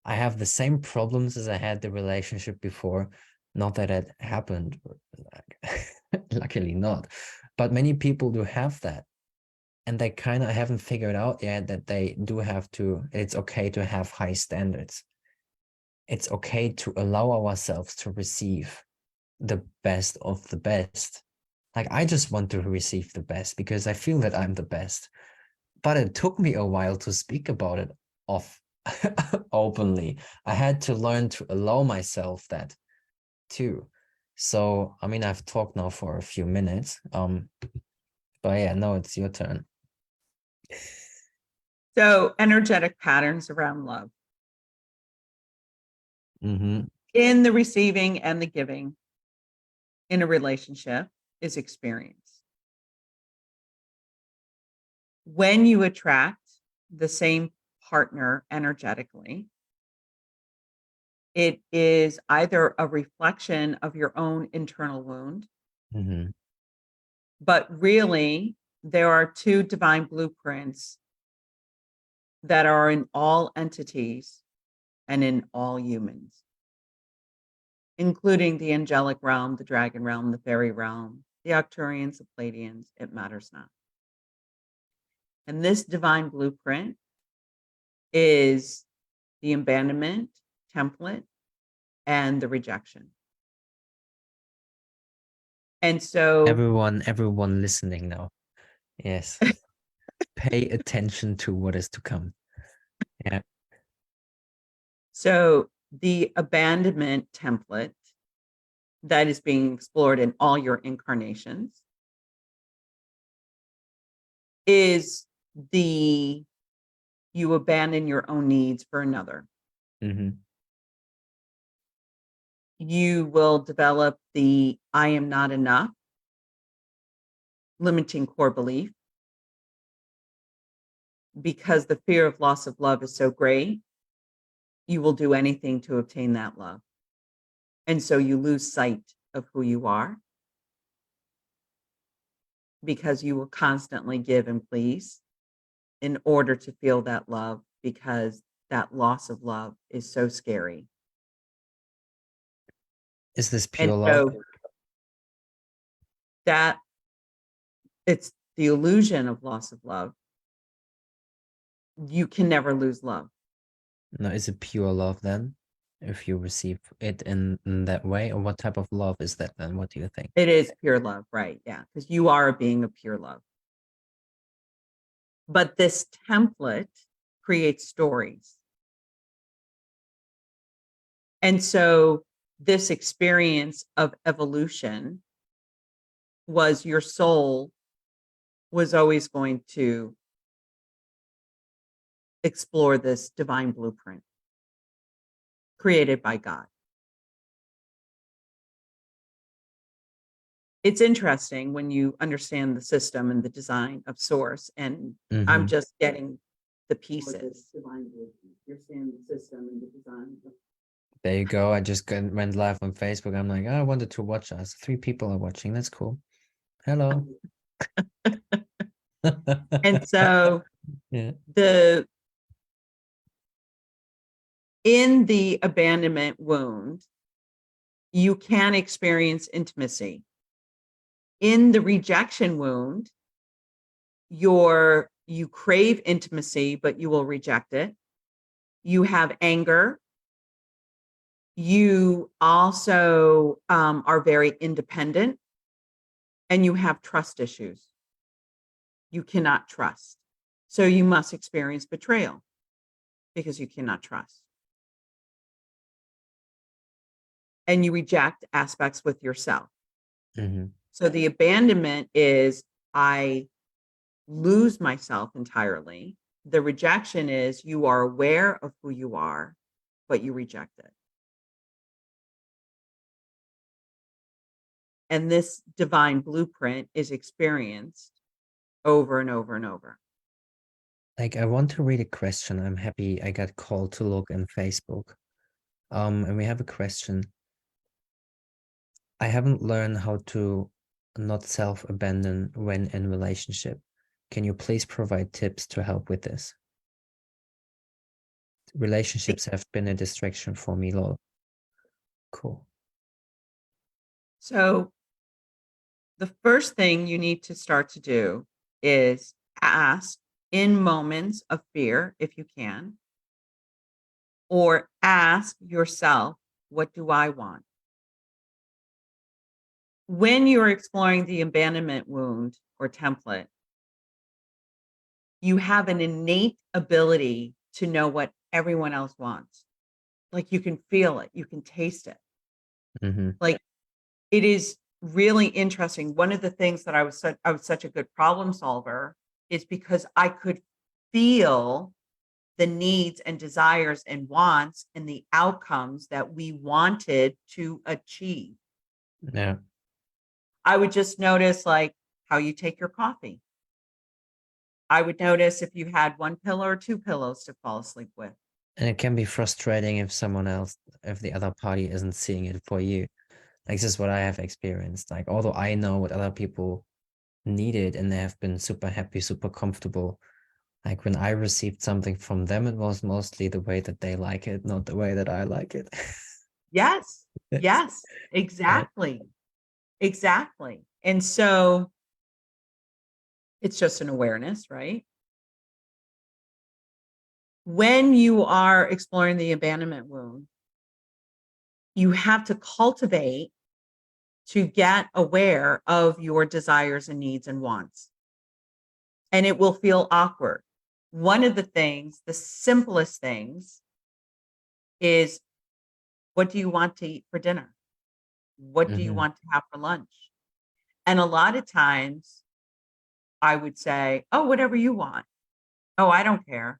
I have the same problems as I had the relationship before. Not that it happened, luckily not. But many people do have that. And they kind of haven't figured out yet that they do have to, it's okay to have high standards. It's okay to allow ourselves to receive the best of the best. Like, I just want to receive the best because I feel that I'm the best. But it took me a while to speak about it off openly. I had to learn to allow myself that too. So, I mean, I've talked now for a few minutes. But yeah, no, it's your turn. So, energetic patterns around love Mm-hmm. in the receiving and the giving in a relationship is experience. When you attract the same partner energetically, it is either a reflection of your own internal wound, Mm-hmm. but really there are two divine blueprints that are in all entities and in all humans, including the angelic realm, the dragon realm, the fairy realm, the Arcturians, the Pleiadians, it matters not. And this divine blueprint is the abandonment template and the rejection. And so Everyone listening now. Yes. Pay attention to what is to come. Yeah. So the abandonment template that is being explored in all your incarnations is the you abandon your own needs for another. Mm-hmm. You will develop the I am not enough limiting core belief because the fear of loss of love is so great. You will do anything to obtain that love. And so you lose sight of who you are because you will constantly give and please in order to feel that love, because that loss of love is so scary. Is this And pure love? so that it's the illusion of loss of love. You can never lose love. No, is it pure love then? If you receive it in that way, or what type of love is that then? What do you think? It is pure love, right? Yeah, because you are a being of pure love. But this template creates stories. And so this experience of evolution was your soul was always going to explore this divine blueprint created by God. It's interesting when you understand the system and the design of source, and I'm Mm-hmm. just getting the pieces. You're seeing the system and the design. There you go. I just went live on Facebook. I'm like, oh, I wanted to watch us. 3 people are watching. That's cool. Hello. And so Yeah. the in the abandonment wound, you can experience intimacy. In the rejection wound, you crave intimacy, but you will reject it. You have anger, You also are very independent and you have trust issues. You cannot trust. So you must experience betrayal because you cannot trust. And you reject aspects with yourself. Mm-hmm. So the abandonment is I lose myself entirely. The rejection is you are aware of who you are, but you reject it. And this divine blueprint is experienced over and over and over. Like, I want to read a question. I'm happy I got called to look in Facebook. And we have a question. I haven't learned how to not self-abandon when in relationship. Can you please provide tips to help with this? Relationships have been a distraction for me, lol. Cool. So the first thing you need to start to do is ask in moments of fear, if you can, or ask yourself, what do I want? When you're exploring the abandonment wound or template, you have an innate ability to know what everyone else wants. Like you can feel it, you can taste it. Mm-hmm. Like it is really interesting. One of the things that I was such a good problem solver is because I could feel the needs and desires and wants and the outcomes that we wanted to achieve. Yeah. I would just notice like how you take your coffee. I would notice if you had one pillow or two pillows to fall asleep with. And it can be frustrating if someone else, if the other party isn't seeing it for you. Like, this is what I have experienced. Like, although I know what other people needed and they have been super happy, super comfortable. Like, when I received something from them, it was mostly the way that they like it, not the way that I like it. Yes. Yes. Yes, Yeah. exactly. Exactly. And so it's just an awareness, right? When you are exploring the abandonment wound, you have to cultivate to get aware of your desires and needs and wants. And it will feel awkward. One of the things, the simplest things, is what do you want to eat for dinner? What do you Mm-hmm. want to have for lunch? And a lot of times I would say, oh, whatever you want. Oh, I don't care.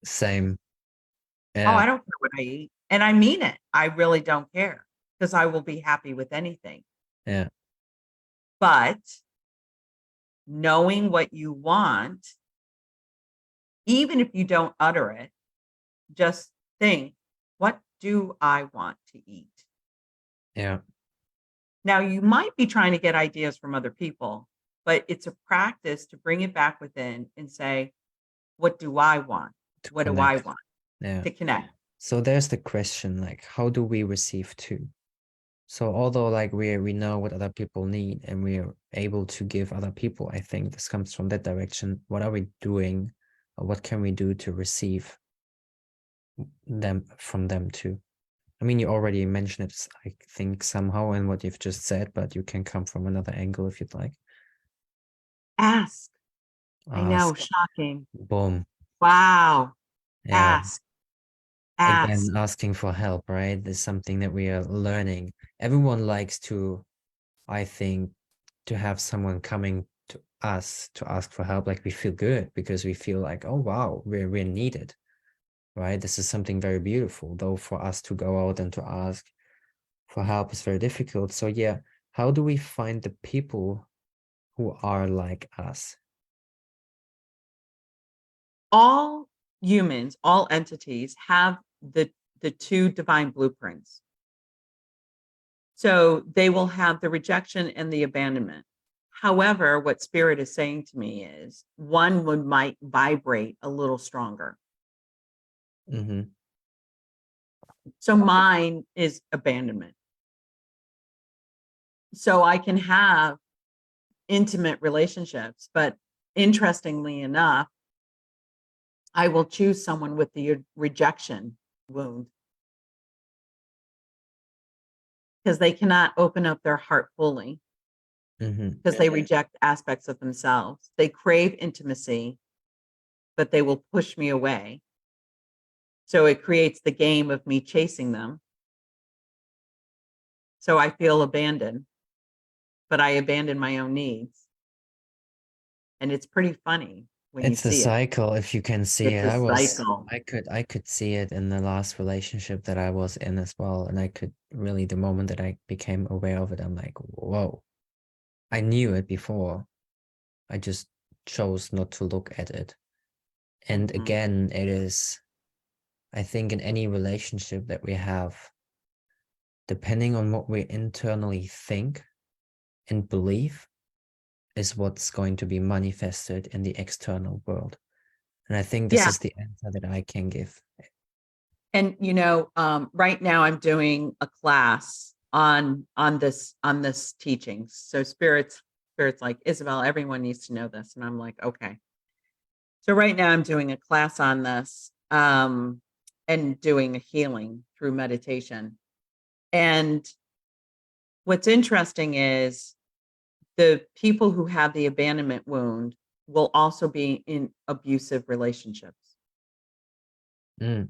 Same. Oh, Yeah. I don't care what I eat. And I mean it. I really don't care because I will be happy with anything. Yeah. But knowing what you want, even if you don't utter it, just think, what do I want to eat? Yeah. Now, you might be trying to get ideas from other people, but it's a practice to bring it back within and say, what do I want? To What do I connect. want Yeah. to connect? So there's the question, like, how do we receive too? So although like we know what other people need and we are able to give other people, I think this comes from that direction. What are we doing? Or what can we do to receive them from them too? I mean, you already mentioned it, I think, somehow in what you've just said, but you can come from another angle if you'd like. Ask. I know, Ask. shocking. Boom. Wow. Yeah. Ask, Again, ask. asking for help, right? Is something that we are learning. Everyone likes to, I think, to have someone coming to us to ask for help. Like, we feel good because we feel like, oh wow, we're needed, right? This is something very beautiful. Though for us to go out and to ask for help is very difficult. So yeah, how do we find the people who are like us? All humans, all entities have the two divine blueprints. So they will have the rejection and the abandonment. However, what spirit is saying to me is one would might vibrate a little stronger. Mm-hmm. So mine is abandonment. So I can have intimate relationships, but interestingly enough, I will choose someone with the rejection wound because they cannot open up their heart fully because they reject aspects of themselves. They crave intimacy, but they will push me away. So it creates the game of me chasing them. So I feel abandoned, but I abandon my own needs. And it's pretty funny when you It's a see it. cycle if you can see It's it. a cycle. I could see it in the last relationship that I was in as well. And I could really, the moment that I became aware of it, I'm like, whoa. I knew it before. I just chose not to look at it. And Mhm. again, it is, I think in any relationship that we have, depending on what we internally think and believe, is what's going to be manifested in the external world. And I think this Yeah. is the answer that I can give. And right now I'm doing a class on this teaching. So spirits like, Isabel, everyone needs to know this. And I'm like, okay. So right now I'm doing a class on this, and doing a healing through meditation. And what's interesting is the people who have the abandonment wound will also be in abusive relationships. Mm,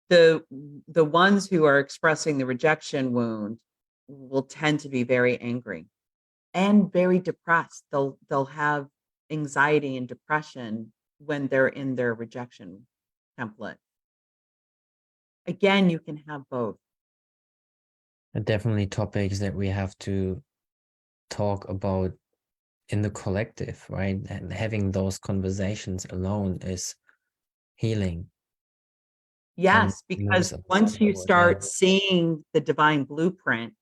The the ones who are expressing the rejection wound will tend to be very angry and very depressed. They'll have anxiety and depression when they're in their rejection template. Again, you can have both. definitely topics that we have to talk about in the collective, right? And having those conversations alone is healing and Yes, moves because us once you forward. Yeah. start seeing the divine blueprint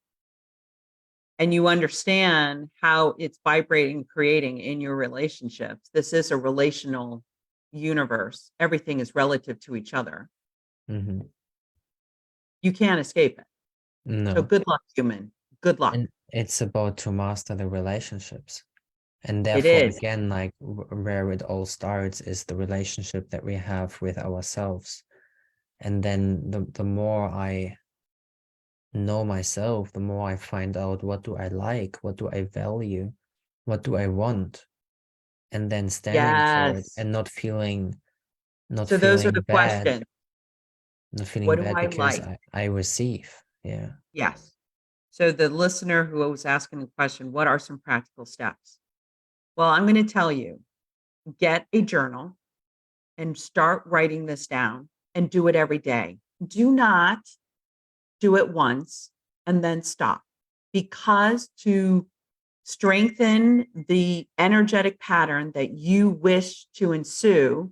and you understand how it's vibrating, creating in your relationships, this is a relational universe. Everything is relative to each other. Mm-hmm. You can't escape it. So No. good luck, human. Good luck. And it's about to master the relationships. And It therefore, is. again, like where it all starts is the relationship that we have with ourselves. And then the more I know myself, the more I find out what do I like, what do I value, what do I want, and then standing for it Yes. and not So those are the feeling bad, questions. not feeling What do bad I because like? I receive. Yeah. Yes. So the listener who was asking the question, what are some practical steps? Well, I'm going to tell you, get a journal and start writing this down and do it every day. Do not do it once and then stop, because to strengthen the energetic pattern that you wish to ensue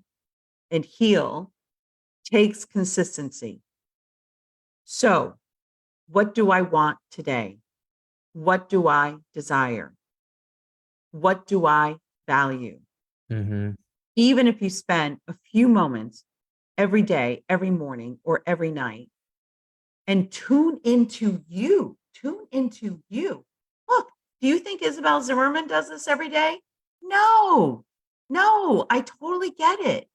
and heal takes consistency. So, what do I want today? What do I desire? What do I value? Mm-hmm. Even if you spend a few moments every day, every morning, or every night, and tune into you. Look, do you think Isabelle Zimmerman does this every day? No, no, I totally get it.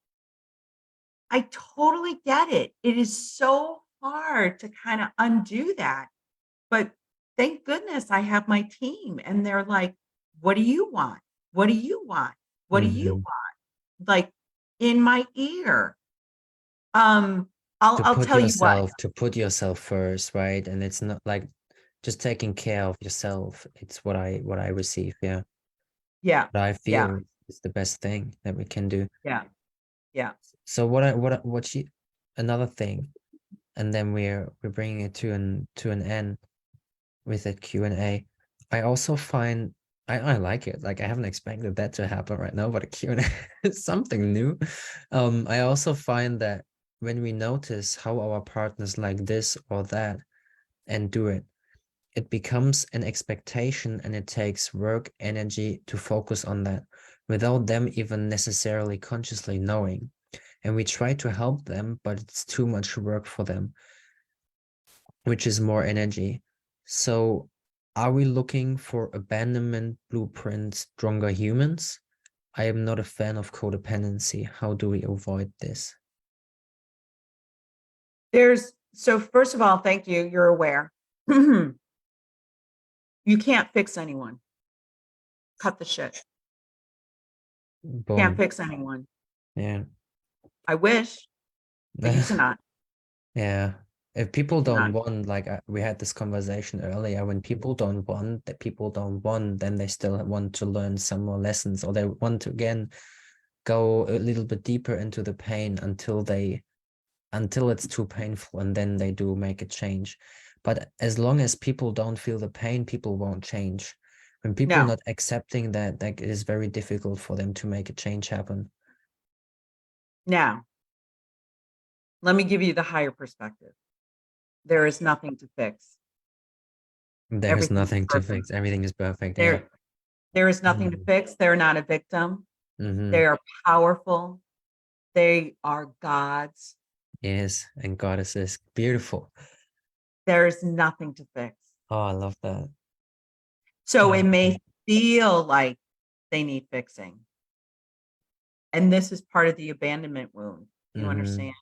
I totally get it. It is so hard to kind of undo that. But thank goodness I have my team and they're like, what do you want? What do you want? What do you Mm-hmm. want? Like in my ear. Um, I'll tell you what. To put yourself first, right? And it's not like just taking care of yourself. It's what I receive. Yeah. Yeah, What I yeah, feel is the best thing that we can do. yeah, yeah. So what she another thing, and then we're bringing it to an end with that Q&A. I also find I like it. Like I haven't expected that to happen right now, but a Q&A is something new. I also find that when we notice how our partners like this or that and do it, it becomes an expectation and it takes work, energy to focus on that without them even necessarily consciously knowing. And we try to help them, but it's too much work for them, which is more energy. So, are we looking for abandonment blueprints, stronger humans? I am not a fan of codependency. How do we avoid this? There's So first of all, thank you. You're aware. You can't fix anyone. Cut the shit. Can't Boom. fix anyone. Yeah. I wish, but you cannot. Yeah. If people You don't cannot. want, like we had this conversation earlier, when people don't want, that people don't want, then they still want to learn some more lessons, or they want to again go a little bit deeper into the pain until it's too painful, and then they do make a change. But as long as people don't feel the pain, people won't change. When people No. not accepting that, it is very difficult for them to make a change happen. Now, let me give you the higher perspective. There is nothing to fix. There is Everything's nothing to perfect. fix. Everything is perfect. Yeah. There is nothing to Mm-hmm. fix. They're not a victim. Mm-hmm. They are powerful. They are gods. Yes. And goddess is beautiful. There is nothing to fix. Oh, I love that. So it Mm-hmm. may feel like they need fixing. And this is part of the abandonment wound. You Mm-hmm. understand?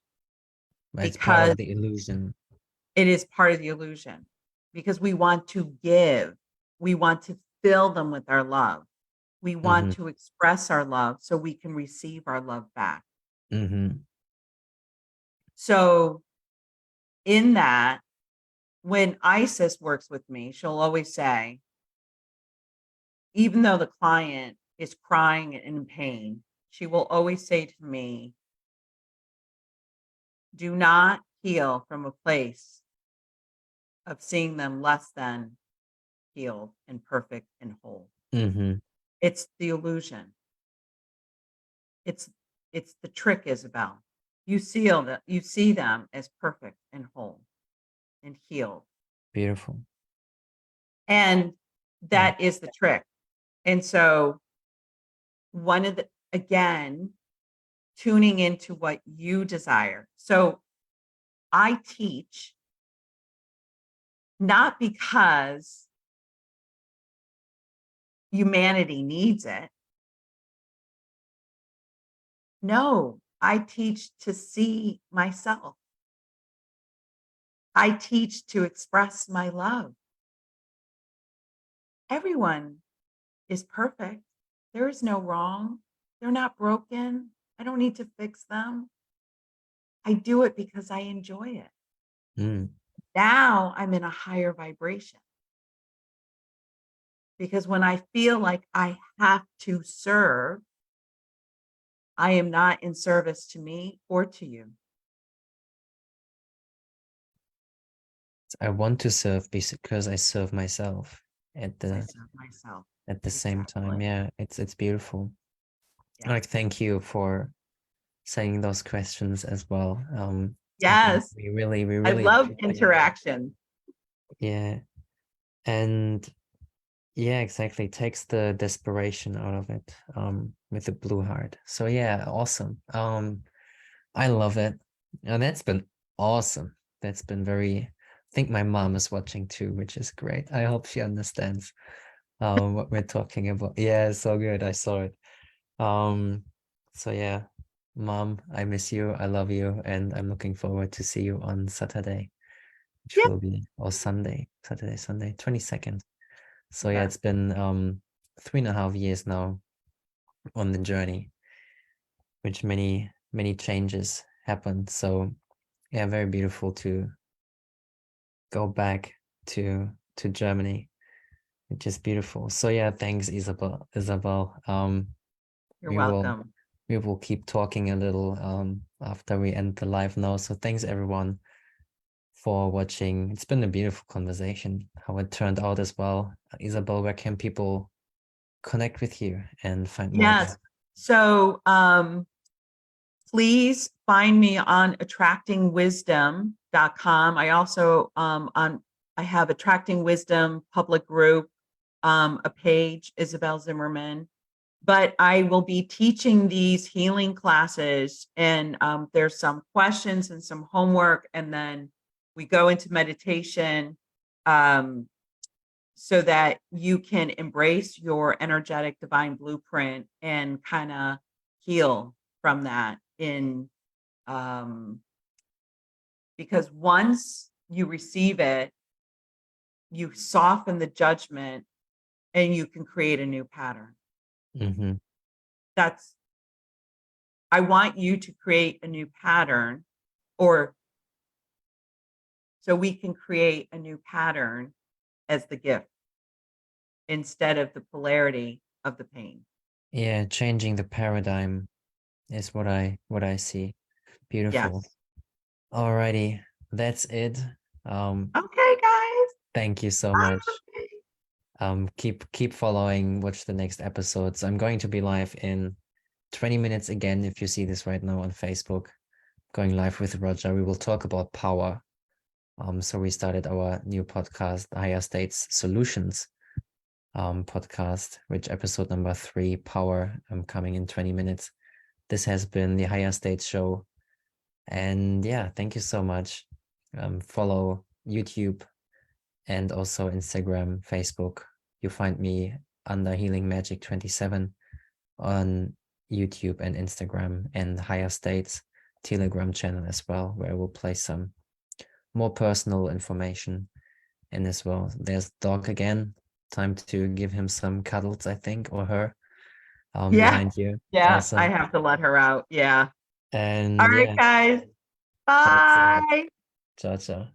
It's part Because of the illusion. it is part of the illusion. Because we want to give, we want to fill them with our love. We want Mm-hmm. to express our love so we can receive our love back. Mm-hmm. So, in that, when Isis works with me, she'll always say, even though the client is crying and in pain, she will always say to me, do not heal from a place of seeing them less than healed and perfect and whole. Mm-hmm. It's the illusion. It's the trick, Isabel. You see them as perfect and whole and healed. Beautiful. And Yeah. that is the trick. And so one of the, again, tuning into what you desire. So I teach not because humanity needs it. No, I teach to see myself. I teach to express my love. Everyone is perfect. There is no wrong. They're not broken. I don't need to fix them. I do it because I enjoy it. Mm. Now I'm in a higher vibration. Because when I feel like I have to serve, I am not in service to me or to you. I want to serve because I serve myself at I the serve myself. same time. Exactly. Yeah, it's beautiful. Yes. Like, thank you for saying those questions as well. Yes. We I really love appreciate it. interaction. Yeah. And yeah, exactly. Takes the desperation out of it, with the blue heart. So yeah, awesome. I love it. And that's been awesome. That's been very, I think my mom is watching too, which is great. I hope she understands what we're talking about. Yeah, it's so good. I saw it. Um, so yeah, mom, I miss you. I love you, and I'm looking forward to see you on Saturday, which Yeah. will be, or Sunday, Sunday, 22nd. So yeah, Okay. it's been 3.5 years now on the journey, which many changes happened. So yeah, very beautiful to go back to Germany, which is beautiful. So yeah, thanks, Isabel. You're We will welcome. we will keep talking a little after we end the live now. So thanks everyone for watching. It's been a beautiful conversation, how it turned out as well. Isabel, where can people connect with you and find more about Yes. So please find me on attractingwisdom.com. I also I have Attracting Wisdom public group, a page, Isabelle Zimmerman. But I will be teaching these healing classes, and there's some questions and some homework, and then we go into meditation, so that you can embrace your energetic divine blueprint and kind of heal from that in um, because once you receive it, you soften the judgment and you can create a new pattern. Mm-hmm. That's, I want you to create a new pattern, or so we can create a new pattern as the gift instead of the polarity of the pain. Yeah, changing the paradigm is what I see. Beautiful. Yes. Alrighty, that's it. Okay, guys. Thank you so much. Okay. Keep following, watch the next episodes. I'm going to be live in 20 minutes again. If you see this right now on Facebook, going live with Roger, we will talk about power. So we started our new podcast, Higher States Solutions podcast, which episode number 3, Power, coming in 20 minutes. This has been the Higher States Show. And yeah, thank you so much. Follow YouTube and also Instagram, Facebook. You find me under Healing Magic 27 on YouTube and Instagram, and Higher States Telegram channel as well, where I will place some more personal information in as well. There's dog again. Time to give him some cuddles, I think, or her, Yeah. behind you. Yeah. I Awesome. have to let her out. Yeah. All And right, yeah, guys. that's it. Bye. Ciao, ciao.